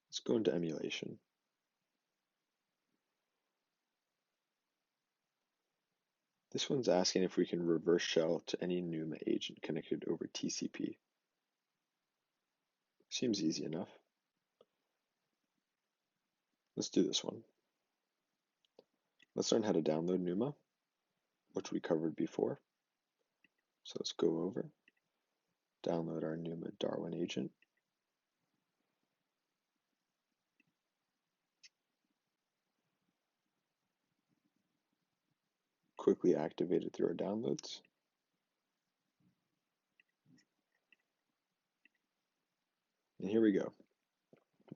Let's go into emulation. This one's asking if we can reverse shell to any NUMA agent connected over TCP. Seems easy enough. Let's do this one. Let's learn how to download NUMA, which we covered before. So let's go over, download our NUMA Darwin agent. Quickly activate it through our downloads. And here we go.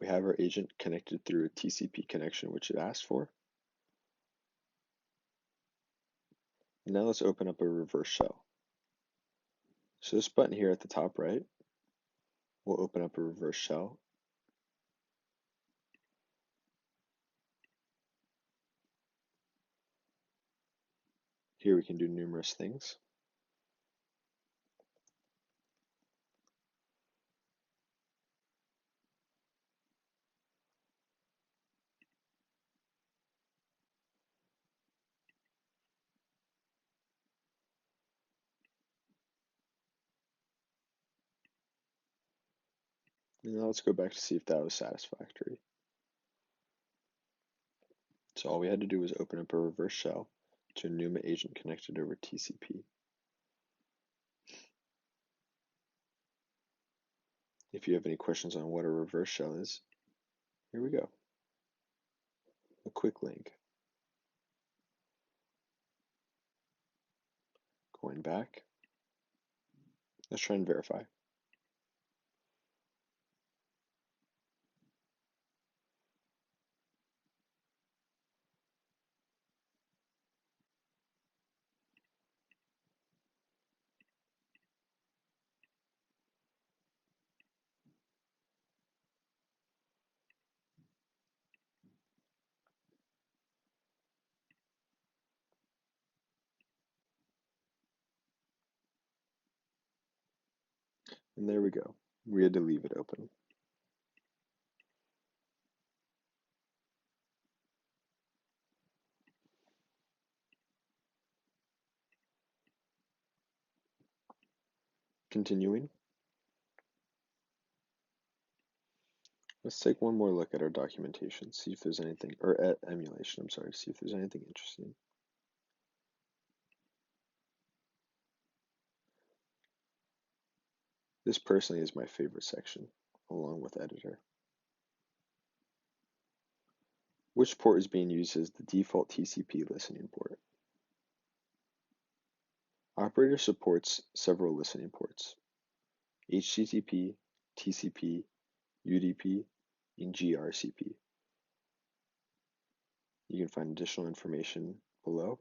We have our agent connected through a TCP connection, which it asked for. And now let's open up a reverse shell. So this button here at the top right will open up a reverse shell. Here we can do numerous things. And now let's go back to see if that was satisfactory. So all we had to do was open up a reverse shell to a NUMA agent connected over TCP. If you have any questions on what a reverse shell is, here we go. A quick link. Going back, let's try and verify. And there we go. We had to leave it open. Continuing, let's take one more look at our documentation, see if there's anything, or at emulation, I'm sorry, see if there's anything interesting. This personally is my favorite section, along with editor. Which port is being used as the default TCP listening port? Operator supports several listening ports: HTTP, TCP, UDP, and gRCP. You can find additional information below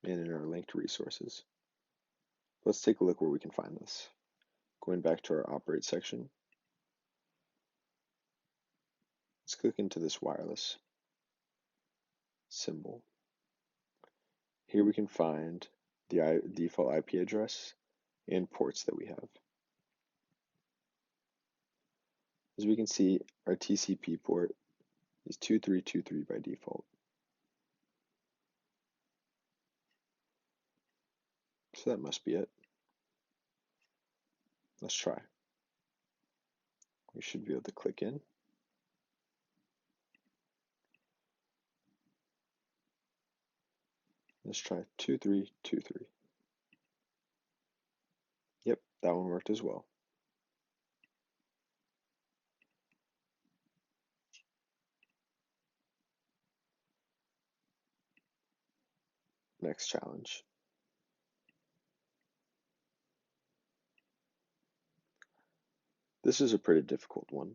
and in our linked resources. Let's take a look where we can find this. Going back to our operate section, let's click into this wireless symbol. Here we can find the default IP address and ports that we have. As we can see, our TCP port is 2323 by default. So that must be it. Let's try. We should be able to click in. Let's try 2323. Yep, that one worked as well. Next challenge. This is a pretty difficult one.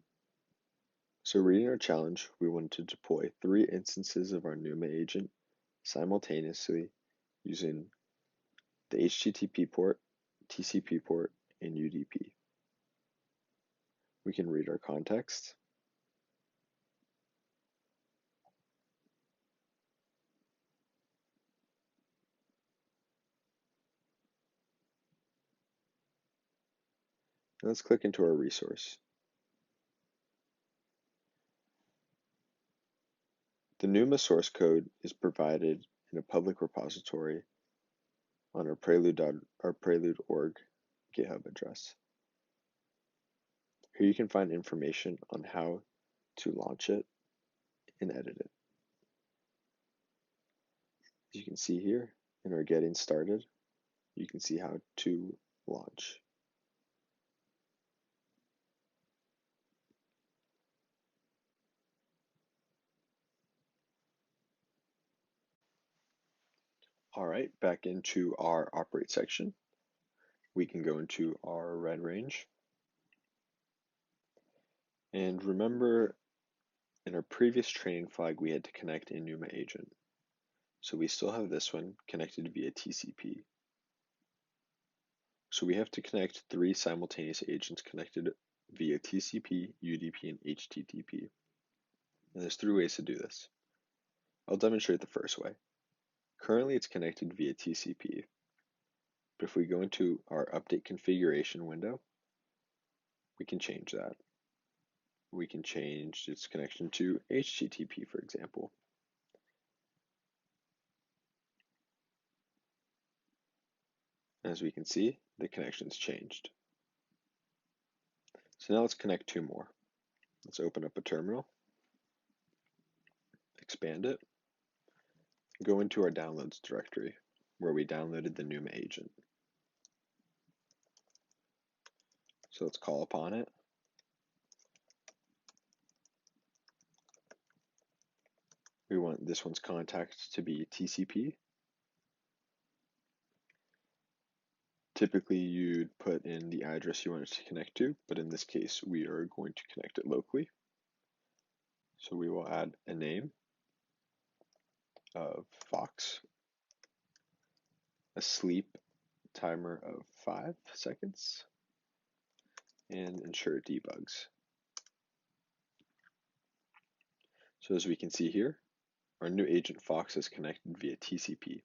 So reading our challenge, we wanted to deploy 3 instances of our NUMA agent simultaneously using the HTTP port, TCP port, and UDP. We can read our context. And let's click into our resource. The NUMA source code is provided in a public repository on our Prelude.org GitHub address. Here you can find information on how to launch it and edit it. As you can see here in our getting started, you can see how to launch. All right, back into our operate section. We can go into our red range. And remember, in our previous training flag, we had to connect a NUMA agent. So we still have this one connected via TCP. So we have to connect 3 simultaneous agents connected via TCP, UDP, and HTTP. And there's 3 ways to do this. I'll demonstrate the first way. Currently it's connected via TCP, but if we go into our update configuration window, we can change that. We can change its connection to HTTP, for example. As we can see, the connection's changed. So now let's connect 2 more. Let's open up a terminal, expand it, go into our downloads directory where we downloaded the Numa agent. So let's call upon it. We want this one's contact to be TCP. Typically you'd put in the address you want it to connect to, but in this case we are going to connect it locally. So we will add a name of Fox, a sleep timer of 5 seconds, and ensure it debugs. So as we can see here, our new agent Fox is connected via TCP.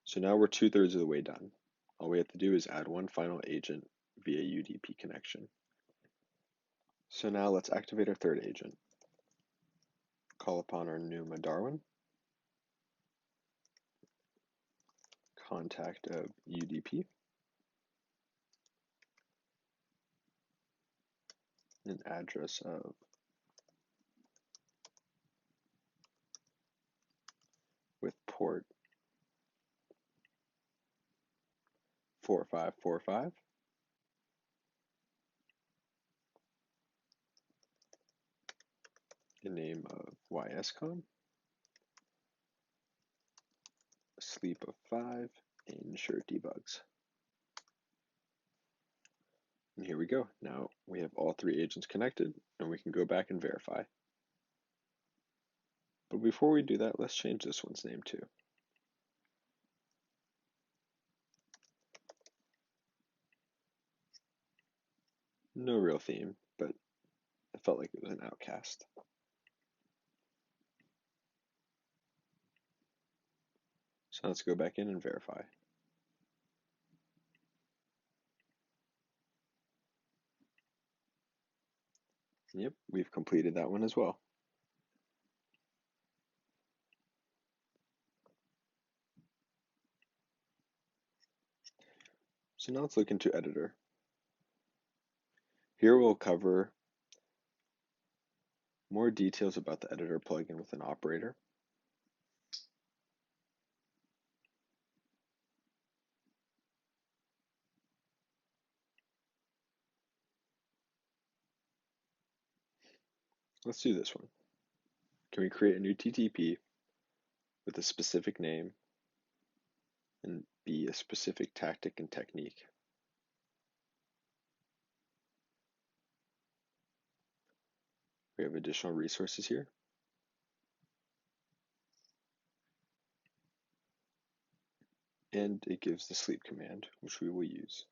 So now we're 2/3 of the way done. All we have to do is add one final agent via UDP connection. So now let's activate our third agent. Call upon our Numa Darwin, contact of UDP, an address of with port 4545, the name of YSCOM, sleep of 5, and ensure it debugs. And here we go. Now we have all 3 agents connected, and we can go back and verify. But before we do that, let's change this one's name too. No real theme, but it felt like it was an outcast. So let's go back in and verify. Yep, we've completed that one as well. So now let's look into Editor. Here we'll cover more details about the Editor plugin within Operator. Let's do this one. Can we create a new TTP with a specific name and be a specific tactic and technique? We have additional resources here. And it gives the sleep command, which we will use.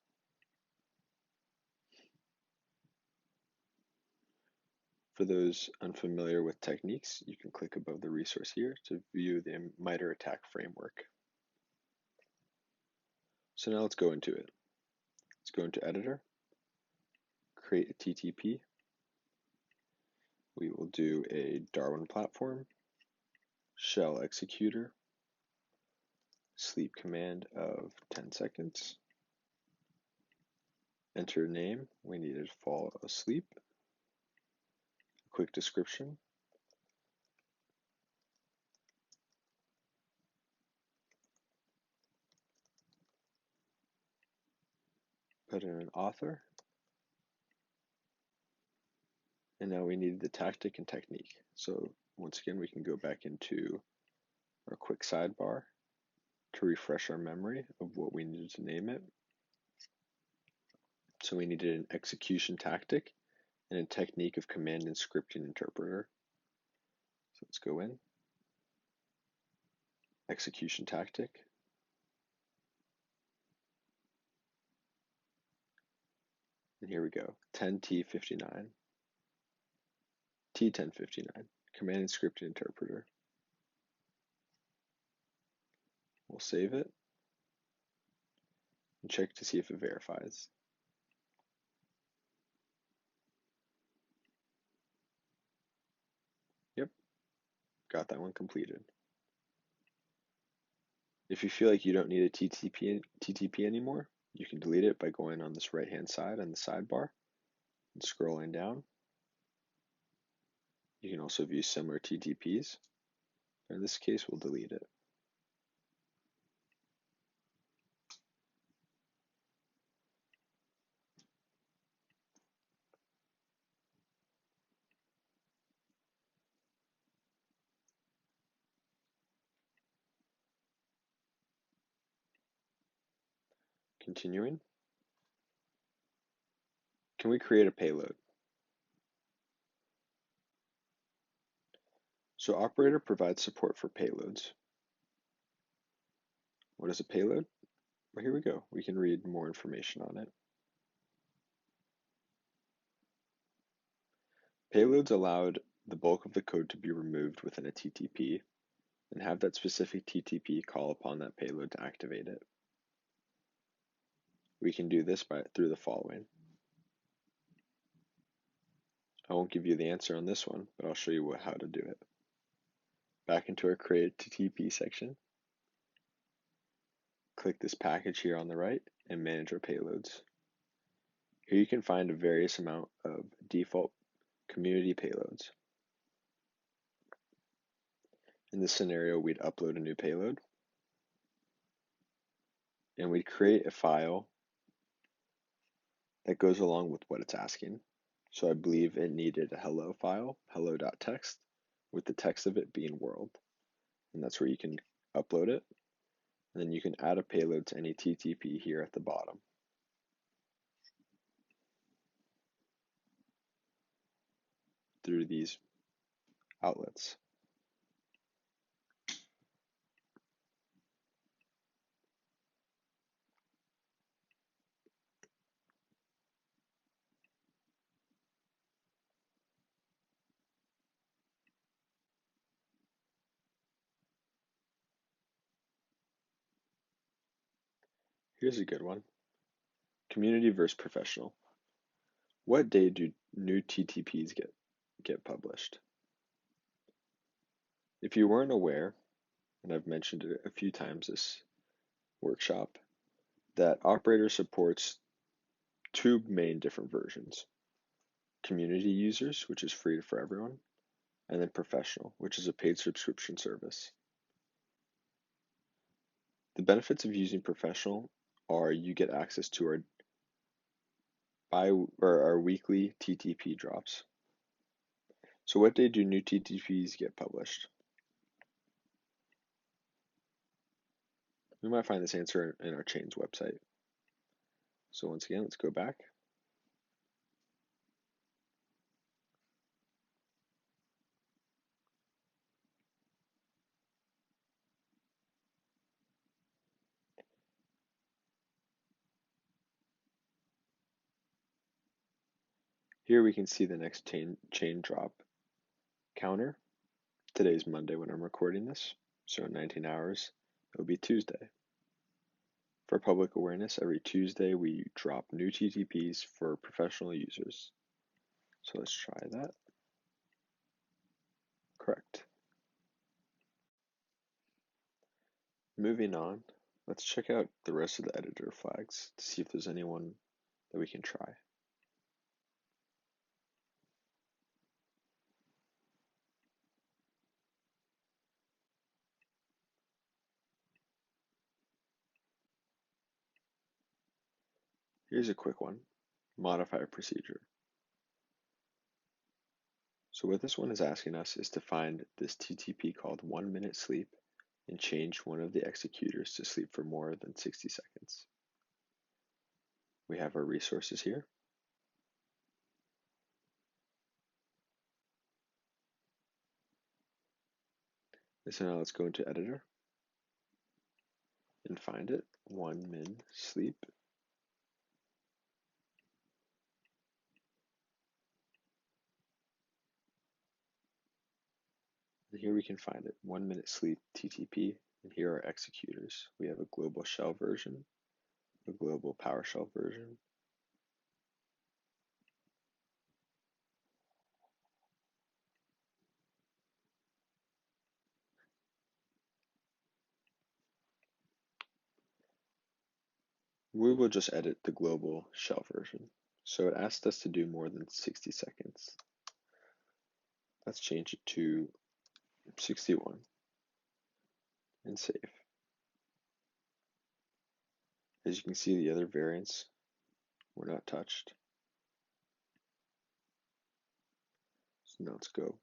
For those unfamiliar with techniques, you can click above the resource here to view the MITRE attack framework. So now let's go into it. Let's go into Editor, create a TTP. We will do a Darwin platform, shell executor, sleep command of 10 seconds. Enter name, we needed to fall asleep. Quick description. Put in an author. And now we need the tactic and technique. So once again, we can go back into our quick sidebar to refresh our memory of what we needed to name it. So we needed an execution tactic and a technique of command and scripting interpreter. So let's go in. Execution tactic. And here we go, 10T59. T1059, command and scripting interpreter. We'll save it and check to see if it verifies. Yep, got that one completed. If you feel like you don't need a TTP anymore, you can delete it by going on this right-hand side on the sidebar and scrolling down. You can also view similar TTPs In this case, we'll delete it. Continuing. Can we create a payload? So Operator provides support for payloads. What is a payload? Well, here we go. We can read more information on it. Payloads allowed the bulk of the code to be removed within a TTP and have that specific TTP call upon that payload to activate it. We can do this through the following. I won't give you the answer on this one, but I'll show you how to do it. Back into our create TTP section. Click this package here on the right and manage our payloads. Here you can find a various amount of default community payloads. In this scenario, we'd upload a new payload and we'd create a file that goes along with what it's asking. So I believe it needed a hello file, hello.txt, with the text of it being world. And that's where you can upload it. And then you can add a payload to any TTP here at the bottom. Through these outlets. Here's a good one. Community versus professional. What day do new TTPs get published? If you weren't aware, and I've mentioned it a few times this workshop, that Operator supports two main different versions. Community users, which is free for everyone, and then professional, which is a paid subscription service. The benefits of using professional are you get access to our weekly TTP drops. So what day do new TTPs get published? We might find this answer in our chains website. So once again, let's go back. Here we can see the next chain drop counter. Today's Monday when I'm recording this, so in 19 hours, it'll be Tuesday. For public awareness, every Tuesday we drop new TTPs for professional users. So let's try that. Correct. Moving on, let's check out the rest of the editor flags to see if there's anyone that we can try. Here's a quick one, modify a procedure. So what this one is asking us is to find this TTP called 1 minute sleep and change one of the executors to sleep for more than 60 seconds. We have our resources here. So now let's go into editor and find it, 1 min sleep. And here we can find it, 1 minute sleep TTP, and here are executors. We have a global shell version, a global PowerShell version, we will just edit the global shell version. So it asked us to do more than 60 seconds. Let's change it to 61. and save. As you can see, the other variants were not touched. So now let's go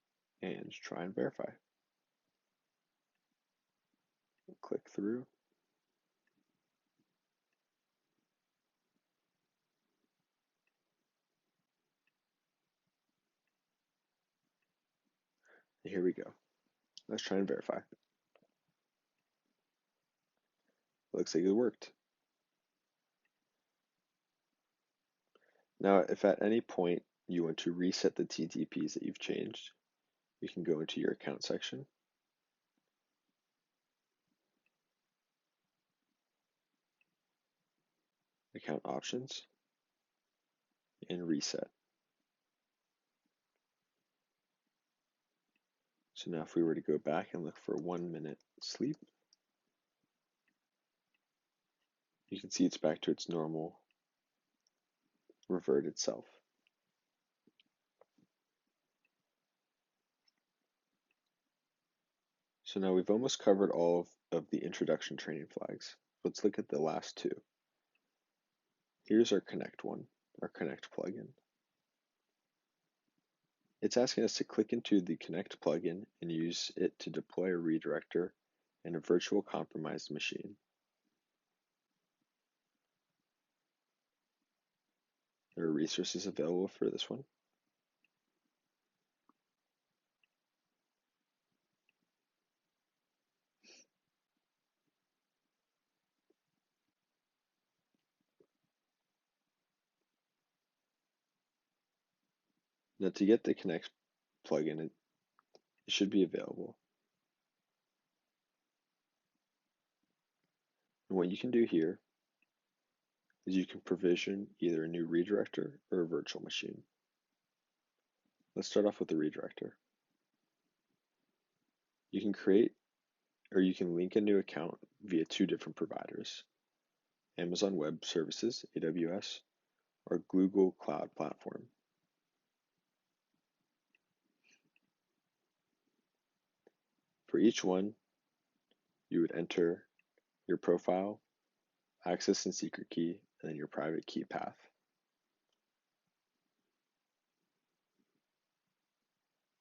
and try and verify. Click through. And here we go. Let's try and verify. Looks like it worked. Now, if at any point you want to reset the TTPs that you've changed, you can go into your account section, account options, and reset. So now if we were to go back and look for 1 minute sleep, you can see it's back to its normal reverted self. So now we've almost covered all of the introduction training flags. Let's look at the last two. Here's our connect one, our connect plugin. It's asking us to click into the connect plugin and use it to deploy a redirector in a virtual compromised machine. There are resources available for this one. Now to get the connect plugin, it should be available. And what you can do here is you can provision either a new redirector or a virtual machine. Let's start off with the redirector. You can create or you can link a new account via two different providers, Amazon Web Services, AWS, or Google Cloud Platform. For each one, you would enter your profile, access and secret key, and then your private key path.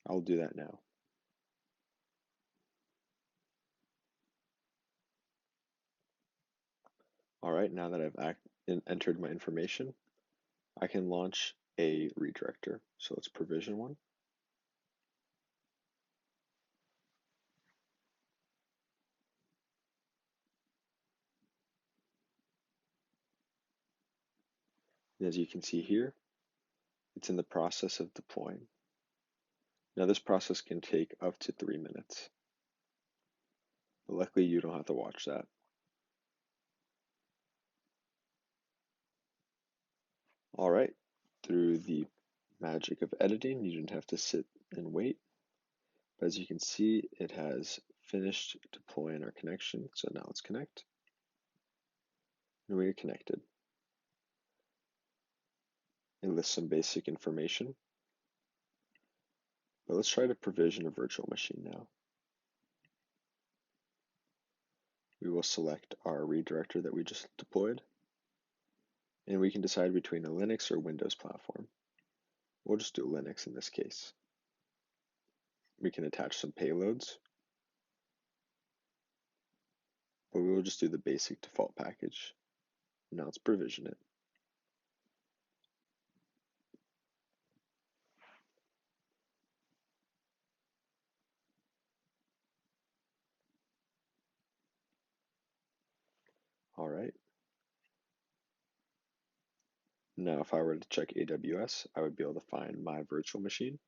I'll do that now. All right, now that I've entered my information, I can launch a redirector. So let's provision one. And as you can see here, it's in the process of deploying. Now this process can take up to 3 minutes. But luckily you don't have to watch that. All right, through the magic of editing, you didn't have to sit and wait. But as you can see, it has finished deploying our connection. So now let's connect. And we are connected. It lists some basic information. But let's try to provision a virtual machine now. We will select our redirector that we just deployed. And we can decide between a Linux or Windows platform. We'll just do Linux in this case. We can attach some payloads, but we will just do the basic default package. Now let's provision it. All right. Now if I were to check AWS, I would be able to find my virtual machine.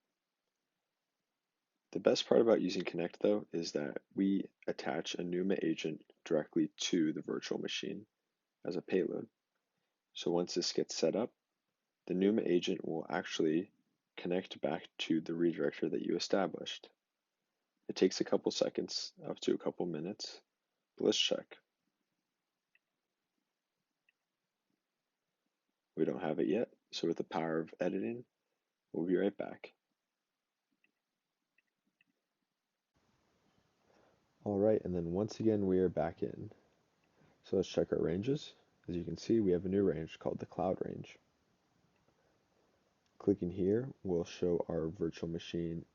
The best part about using Connect though is that we attach a NUMA agent directly to the virtual machine as a payload. So once this gets set up, the NUMA agent will actually connect back to the redirector that you established. It takes a couple seconds, up to a couple minutes, but let's check. We don't have it yet, so with the power of editing, we'll be right back. All right, and then once again, we are back in. So let's check our ranges. As you can see, we have a new range called the cloud range. Clicking here will show our virtual machine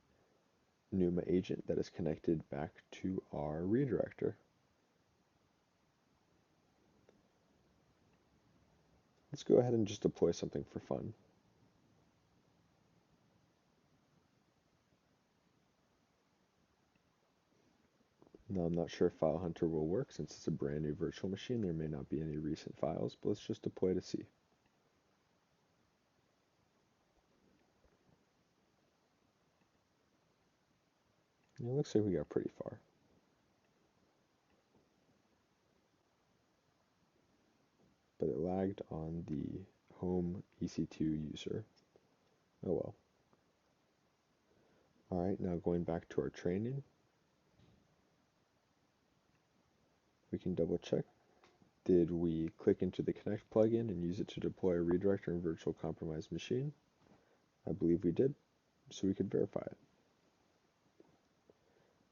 NUMA agent that is connected back to our redirector. Let's go ahead and just deploy something for fun. Now I'm not sure if File Hunter will work since it's a brand new virtual machine. There may not be any recent files, but let's just deploy to see. It looks like we got pretty far. But it lagged on the home EC2 user. Oh well. Alright, now going back to our training, we can double check. Did we click into the Connect plugin and use it to deploy a redirector and virtual compromised machine? I believe we did, so we could verify it.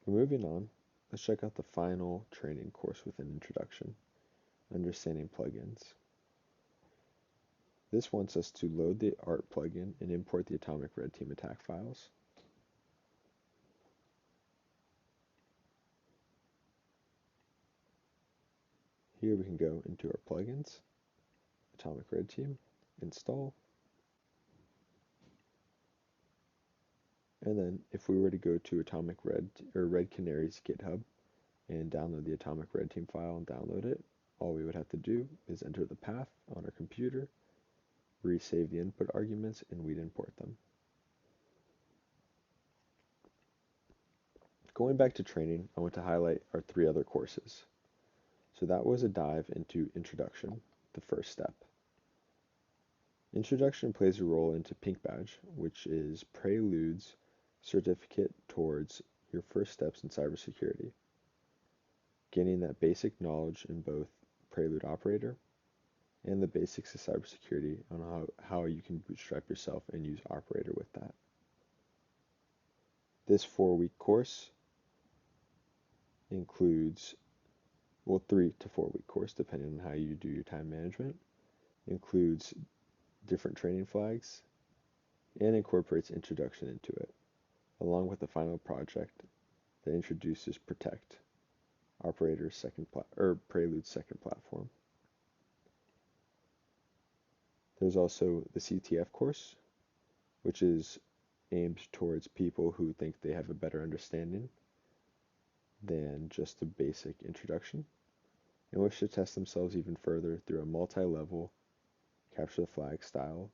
Moving on, let's check out the final training course within Introduction, Understanding Plugins. This wants us to load the ART plugin and import the Atomic Red Team attack files. Here we can go into our plugins, Atomic Red Team, install, and then if we were to go to Atomic Red or Red Canary's GitHub and download the Atomic Red Team file and download it, all we would have to do is enter the path on our computer, resave the input arguments, and we'd import them. Going back to training, I want to highlight our 3 other courses. So that was a dive into Introduction, the first step. Introduction plays a role into Pink Badge, which is Prelude's certificate towards your first steps in cybersecurity. Gaining that basic knowledge in both Prelude Operator and the basics of cybersecurity on how you can bootstrap yourself and use Operator with that. This 4-week course includes, well, 3 to 4 week course, depending on how you do your time management, includes different training flags and incorporates introduction into it, along with the final project that introduces Protect, Operator's Prelude's second platform. There's also the CTF course, which is aimed towards people who think they have a better understanding than just a basic introduction and wish to test themselves even further through a multi-level capture the flag style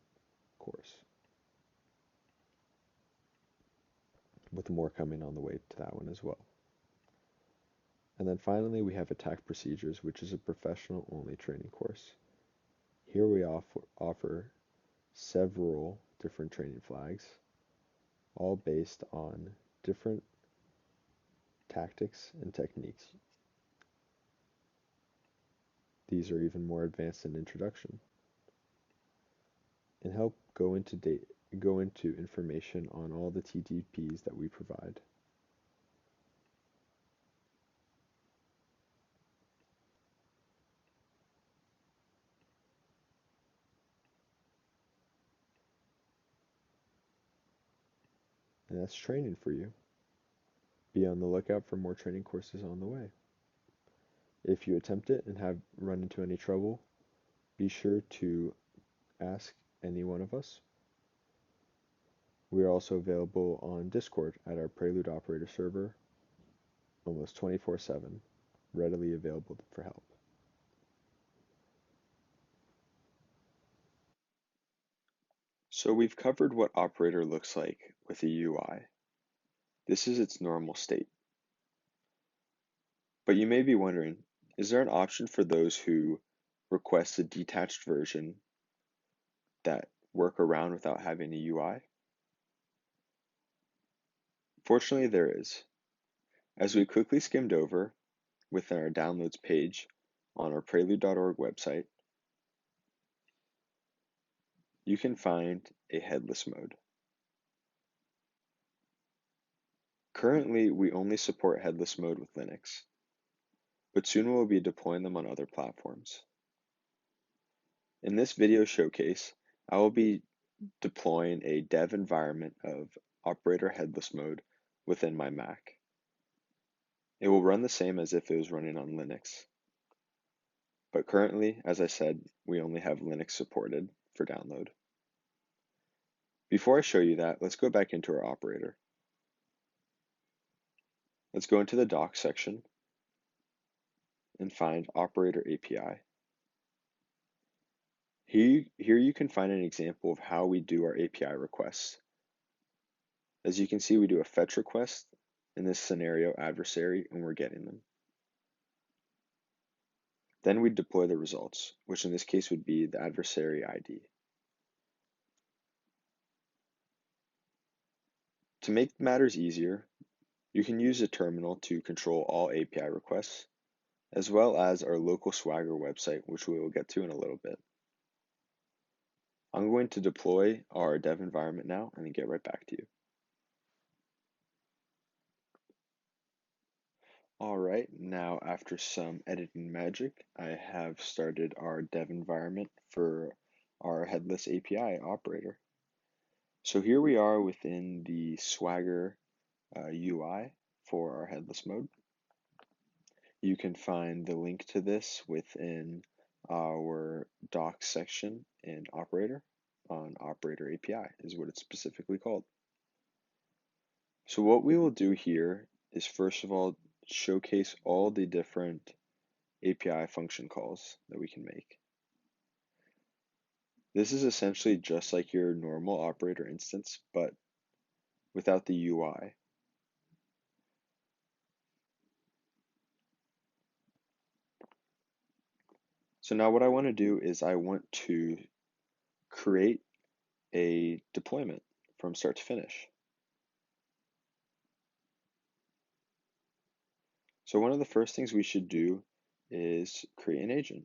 course, with more coming on the way to that one as well. And then finally we have Attack Procedures, which is a professional only training course. Here we offer several different training flags, all based on different tactics and techniques. These are even more advanced than Introduction, and help go into information on all the TTPs that we provide. And that's training for you. Be on the lookout for more training courses on the way. If you attempt it and have run into any trouble, be sure to ask any one of us. We are also available on Discord at our Prelude Operator server, almost 24/7, readily available for help. So we've covered what Operator looks like with a UI. This is its normal state. But you may be wondering, is there an option for those who request a detached version that work around without having a UI? Fortunately, there is. As we quickly skimmed over within our downloads page on our prelude.org website, you can find a headless mode. Currently, we only support headless mode with Linux, but soon we'll be deploying them on other platforms. In this video showcase, I will be deploying a dev environment of operator headless mode within my Mac. It will run the same as if it was running on Linux. But currently, as I said, we only have Linux supported for download. Before I show you that, let's go back into our operator. Let's go into the docs section and find Operator API. Here you can find an example of how we do our API requests. As you can see, we do a fetch request, in this scenario adversary, and we're getting them. Then we deploy the results, which in this case would be the adversary ID. To make matters easier, you can use a terminal to control all API requests, as well as our local Swagger website, which we will get to in a little bit. I'm going to deploy our dev environment now and then get right back to you. Alright, now after some editing magic, I have started our dev environment for our headless API operator. So here we are within the Swagger UI for our headless mode. You can find the link to this within our docs section in operator on operator API is what it's specifically called. So what we will do here is first of all showcase all the different API function calls that we can make. This is essentially just like your normal operator instance, but without the UI. So now what I want to do is I want to create a deployment from start to finish. So one of the first things we should do is create an agent.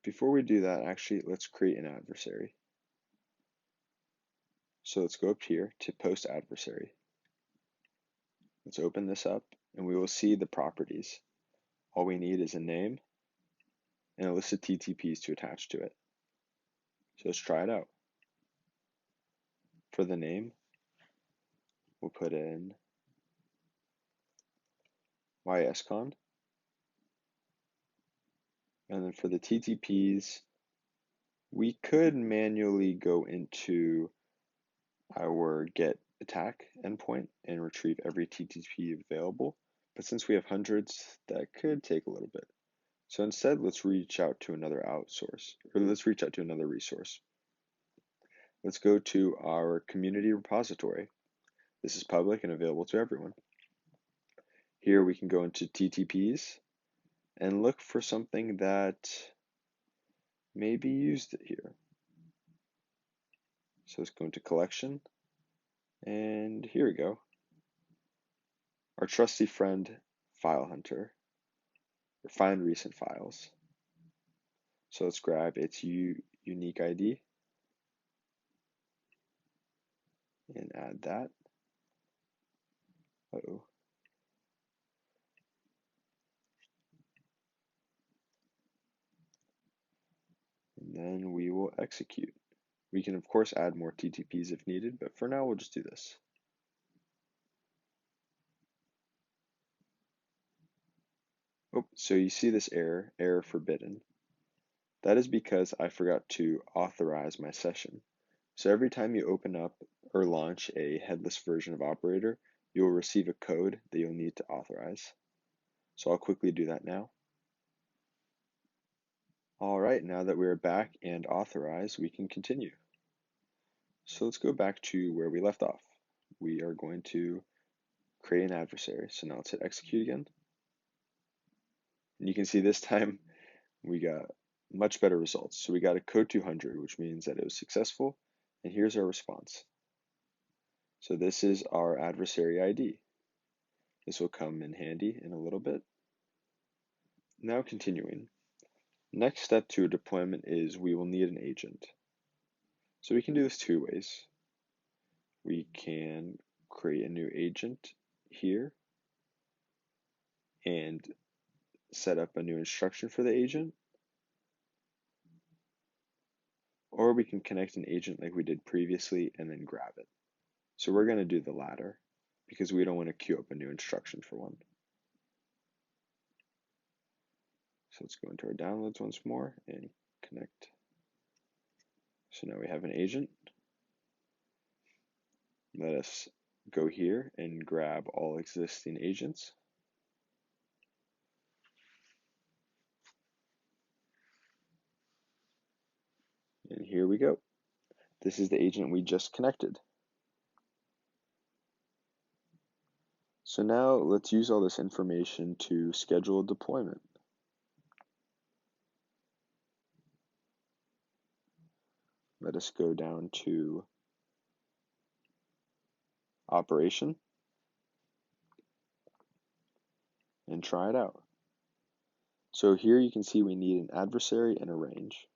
Before we do that, actually, let's create an adversary. So let's go up here to post adversary. Let's open this up and we will see the properties. All we need is a name and a list of TTPs to attach to it. So let's try it out. For the name, we'll put in YSCon. And then for the TTPs, we could manually go into our get attack endpoint and retrieve every TTP available. But since we have hundreds, that could take a little bit. So instead, let's reach out to another outsource, or let's reach out to another resource. Let's go to our community repository. This is public and available to everyone. Here we can go into TTPs and look for something that may be used here. So let's go into collection, and here we go. Our trusty friend, File Hunter, or find recent files. So let's grab its unique ID and add that. Uh-oh. And then we will execute. We can of course add more TTPs if needed, but for now we'll just do this. Oh, so you see this error forbidden. That is because I forgot to authorize my session. So every time you open up or launch a headless version of Operator, you will receive a code that you'll need to authorize. So I'll quickly do that now. All right, now that we're back and authorized, we can continue. So let's go back to where we left off. We are going to create an adversary. So now let's hit execute again. And you can see this time we got much better results. So we got a code 200, which means that it was successful. And here's our response. So this is our adversary ID. This will come in handy in a little bit. Now continuing. Next step to a deployment is we will need an agent. So we can do this two ways. We can create a new agent here and set up a new instruction for the agent, or we can connect an agent like we did previously and then grab it. So we're going to do the latter because we don't want to queue up a new instruction for one. So let's go into our downloads once more and connect. So now we have an agent. Let us go here and grab all existing agents. And here we go. This is the agent we just connected. So now let's use all this information to schedule a deployment. Let us go down to Operation and try it out. So here you can see we need an adversary and a range.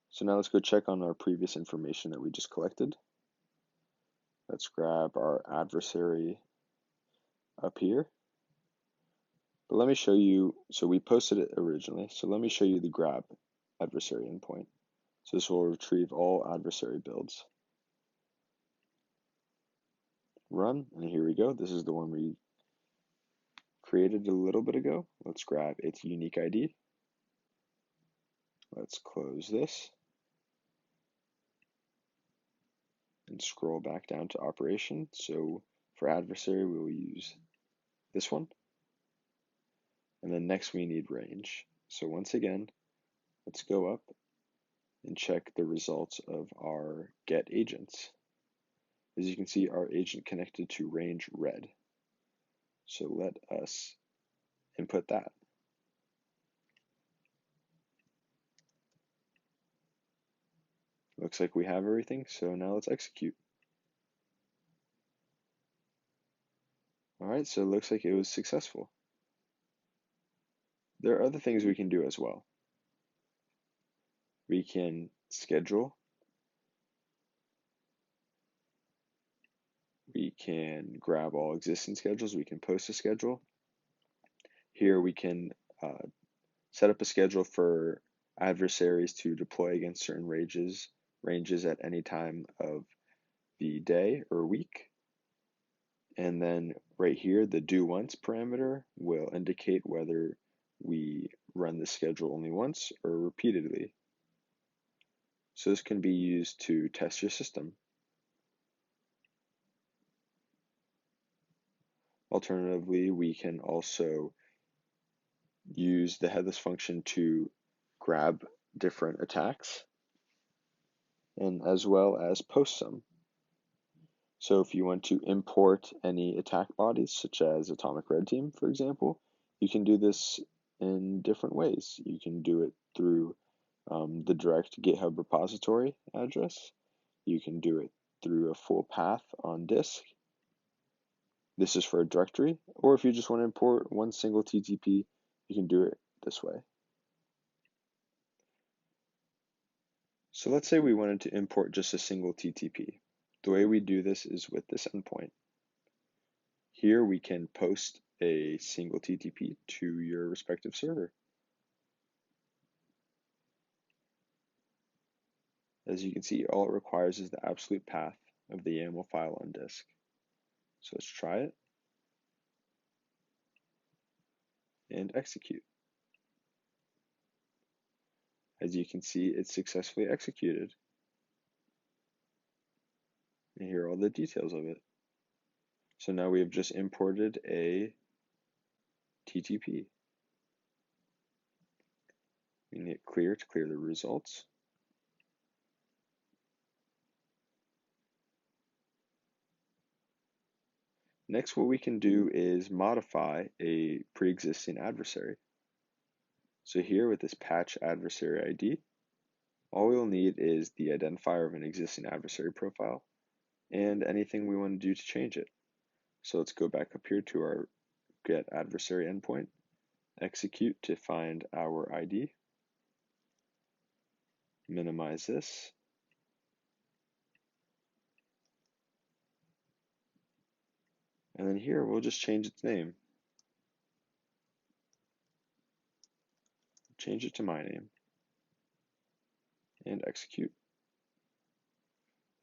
So now let's go check on our previous information that we just collected. Let's grab our adversary up here. But let me show you, so we posted it originally, so let me show you the grab adversary endpoint. So this will retrieve all adversary builds. Run, and here we go. This is the one we created a little bit ago. Let's grab its unique ID. Let's close this and scroll back down to operation. So for adversary, we will use this one. And then next we need range. So once again, let's go up and check the results of our get agents. As you can see, our agent connected to range red. So let us input that. Looks like we have everything, so now let's execute. Alright, so it looks like it was successful. There are other things we can do as well. We can schedule. We can grab all existing schedules. We can post a schedule. Here we can set up a schedule for adversaries to deploy against certain ranges at any time of the day or week. And then right here, the do once parameter will indicate whether we run the schedule only once or repeatedly. So this can be used to test your system. Alternatively, we can also use the headless function to grab different attacks and as well as post some. So if you want to import any attack bodies, such as Atomic Red Team, for example, you can do this in different ways. You can do it through the direct GitHub repository address. You can do it through a full path on disk. This is for a directory, or if you just want to import one single TTP, you can do it this way. So let's say we wanted to import just a single TTP. The way we do this is with this endpoint. Here we can post a single TTP to your respective server. As you can see, all it requires is the absolute path of the YAML file on disk. So let's try it and execute. As you can see, it's successfully executed. And here are all the details of it. So now we have just imported a TTP. We can hit clear to clear the results. Next, what we can do is modify a pre-existing adversary. So here with this patch adversary ID, all we'll need is the identifier of an existing adversary profile and anything we want to do to change it. So let's go back up here to our get adversary endpoint execute to find our ID. Minimize this. And then here we'll just change its name. Change it to my name. And execute.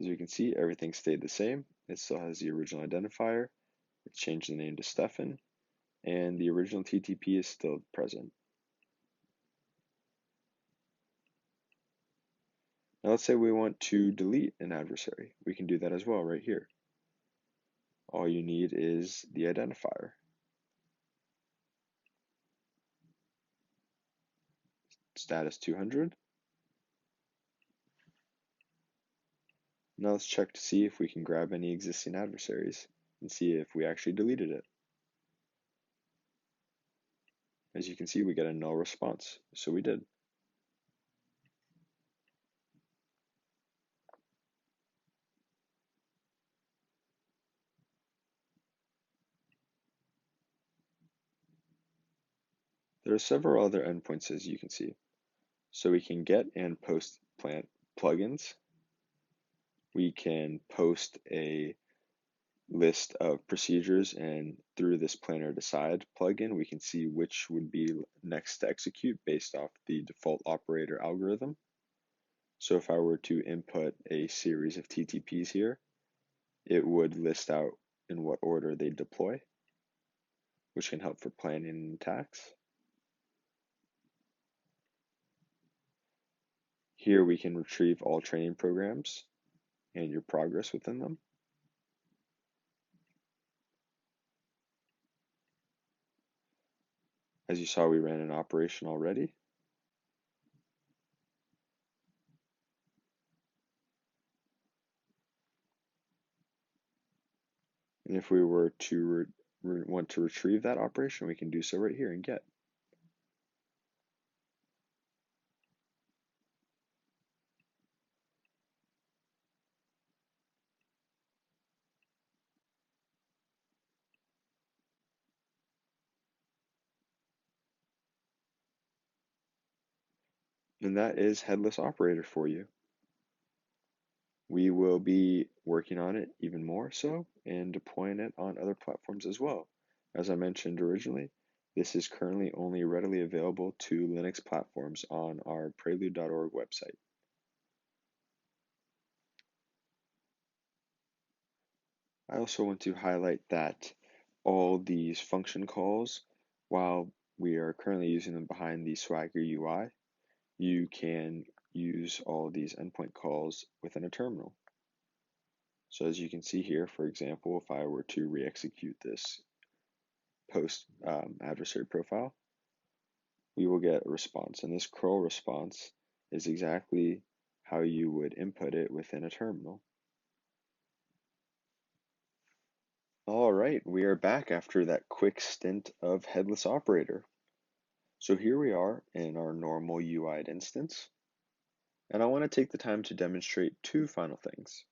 As you can see, everything stayed the same. It still has the original identifier. It's changed the name to Stephan. And the original TTP is still present. Now let's say we want to delete an adversary. We can do that as well right here. All you need is the identifier. Status 200. Now let's check to see if we can grab any existing adversaries and see if we actually deleted it. As you can see, we get a null response, so we did. There are several other endpoints as you can see. So we can get and post plant plugins. We can post a list of procedures, and through this planner decide plugin, we can see which would be next to execute based off the default operator algorithm. So if I were to input a series of TTPs here, it would list out in what order they deploy, which can help for planning attacks. Here we can retrieve all training programs and your progress within them. As you saw, we ran an operation already. And if we were to want to retrieve that operation, we can do so right here in get. And that is Headless Operator for you. We will be working on it even more so and deploying it on other platforms as well. As I mentioned originally, this is currently only readily available to Linux platforms on our prelude.org website. I also want to highlight that all these function calls, while we are currently using them behind the Swagger UI, you can use all these endpoint calls within a terminal. So as you can see here, for example, if I were to re-execute this post adversary profile, we will get a response. And this curl response is exactly how you would input it within a terminal. All right, we are back after that quick stint of Headless Operator. So here we are in our normal UI'd instance, and I want to take the time to demonstrate two final things,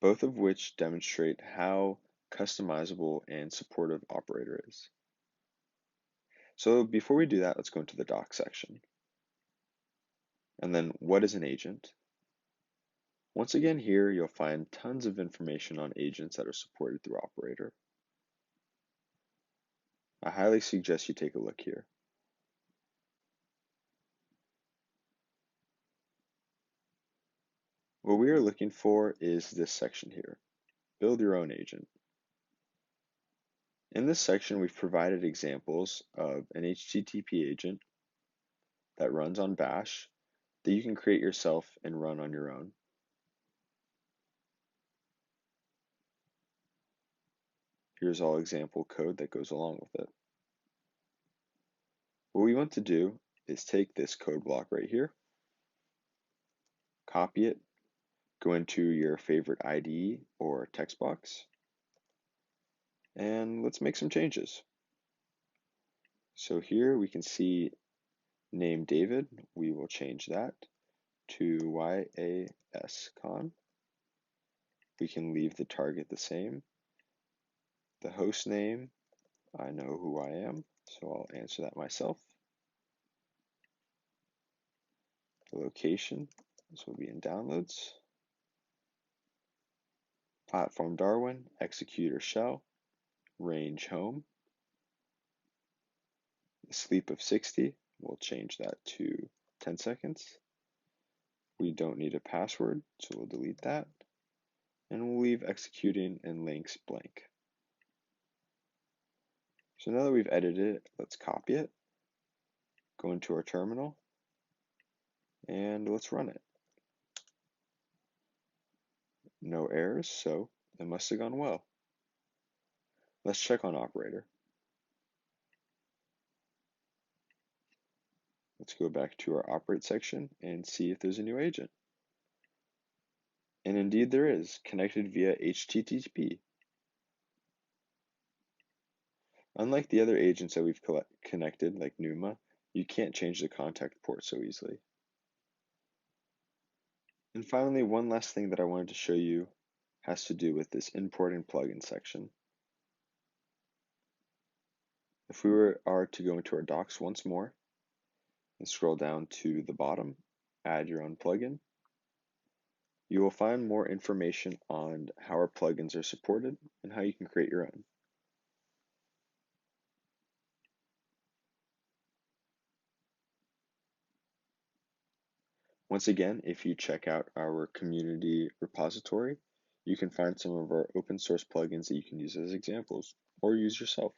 both of which demonstrate how customizable and supportive Operator is. So before we do that, let's go into the docs section. And then what is an agent? Once again here, you'll find tons of information on agents that are supported through Operator. I highly suggest you take a look here. What we are looking for is this section here, build your own agent. In this section, we've provided examples of an HTTP agent that runs on Bash that you can create yourself and run on your own. Here's all example code that goes along with it. What we want to do is take this code block right here, copy it, go into your favorite IDE or text box, and let's make some changes. So here we can see name David. We will change that to YASCon. We can leave the target the same. The host name I know who I am, so I'll answer that myself. The location, this will be in downloads. Platform Darwin, executor shell, range home. The sleep of 60, we'll change that to 10 seconds. We don't need a password, so we'll delete that. And we'll leave executing and links blank. So now that we've edited it, let's copy it, go into our terminal, and let's run it. No errors, so it must have gone well. Let's check on operator. Let's go back to our operate section and see if there's a new agent. And indeed there is, connected via HTTP. Unlike the other agents that we've connected, like Numa, you can't change the contact port so easily. And finally, one last thing that I wanted to show you has to do with this importing plugin section. If we are to go into our docs once more and scroll down to the bottom, add your own plugin, you will find more information on how our plugins are supported and how you can create your own. Once again, if you check out our community repository, you can find some of our open source plugins that you can use as examples or use yourself.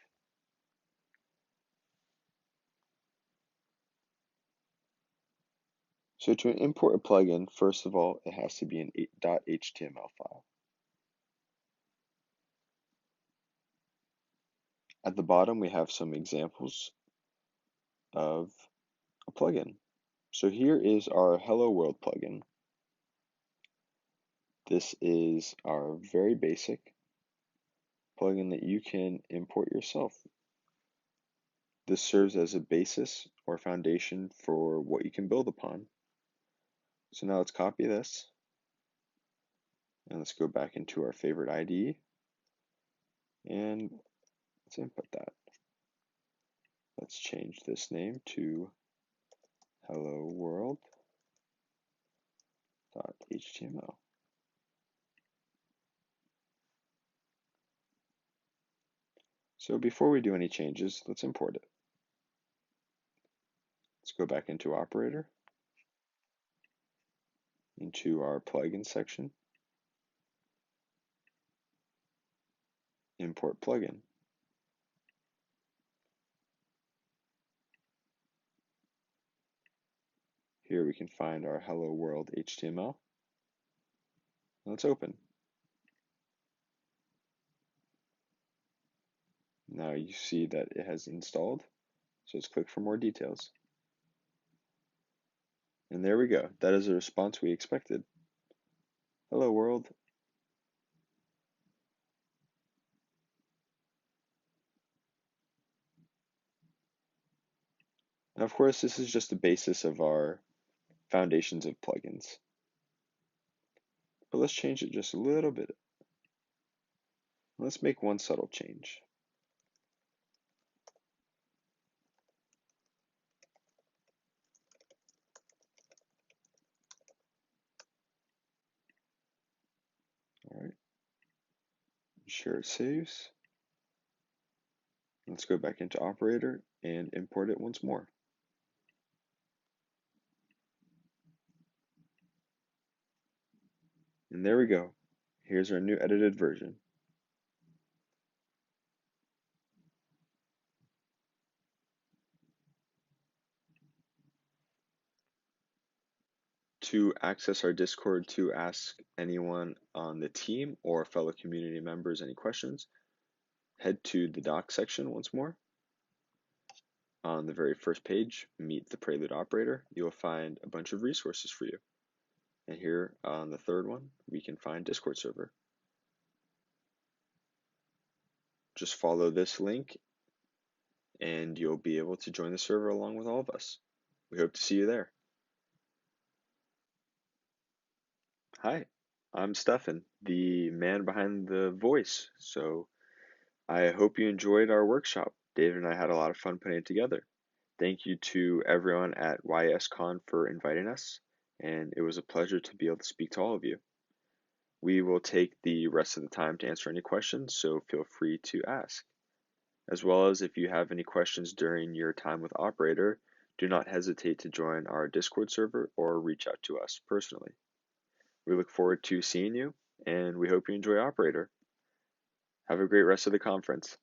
So to import a plugin, first of all, it has to be an .html file. At the bottom, we have some examples of a plugin. So here is our Hello World plugin. This is our very basic plugin that you can import yourself. This serves as a basis or foundation for what you can build upon. So now let's copy this and let's go back into our favorite IDE and let's input that. Let's change this name to Hello World.html. So before we do any changes, let's import it. Let's go back into Operator, into our plugin section, import plugin. Here we can find our Hello World HTML. Let's open. Now you see that it has installed, so let's click for more details. And there we go. That is the response we expected. Hello world. And of course, this is just the basis of our foundations of plugins. But let's change it just a little bit. Let's make one subtle change. All right. Ensure it saves. Let's go back into Operator and import it once more. And there we go. Here's our new edited version. To access our Discord to ask anyone on the team or fellow community members any questions, head to the doc section once more. On the very first page, meet the Prelude Operator, you'll find a bunch of resources for you. And here on the third one, we can find Discord server. Just follow this link and you'll be able to join the server along with all of us. We hope to see you there. Hi, I'm Stephan, the man behind the voice. So I hope you enjoyed our workshop. David and I had a lot of fun putting it together. Thank you to everyone at YSCon for inviting us, and it was a pleasure to be able to speak to all of you. We will take the rest of the time to answer any questions, so feel free to ask. As well as if you have any questions during your time with Operator, do not hesitate to join our Discord server or reach out to us personally. We look forward to seeing you, and we hope you enjoy Operator. Have a great rest of the conference.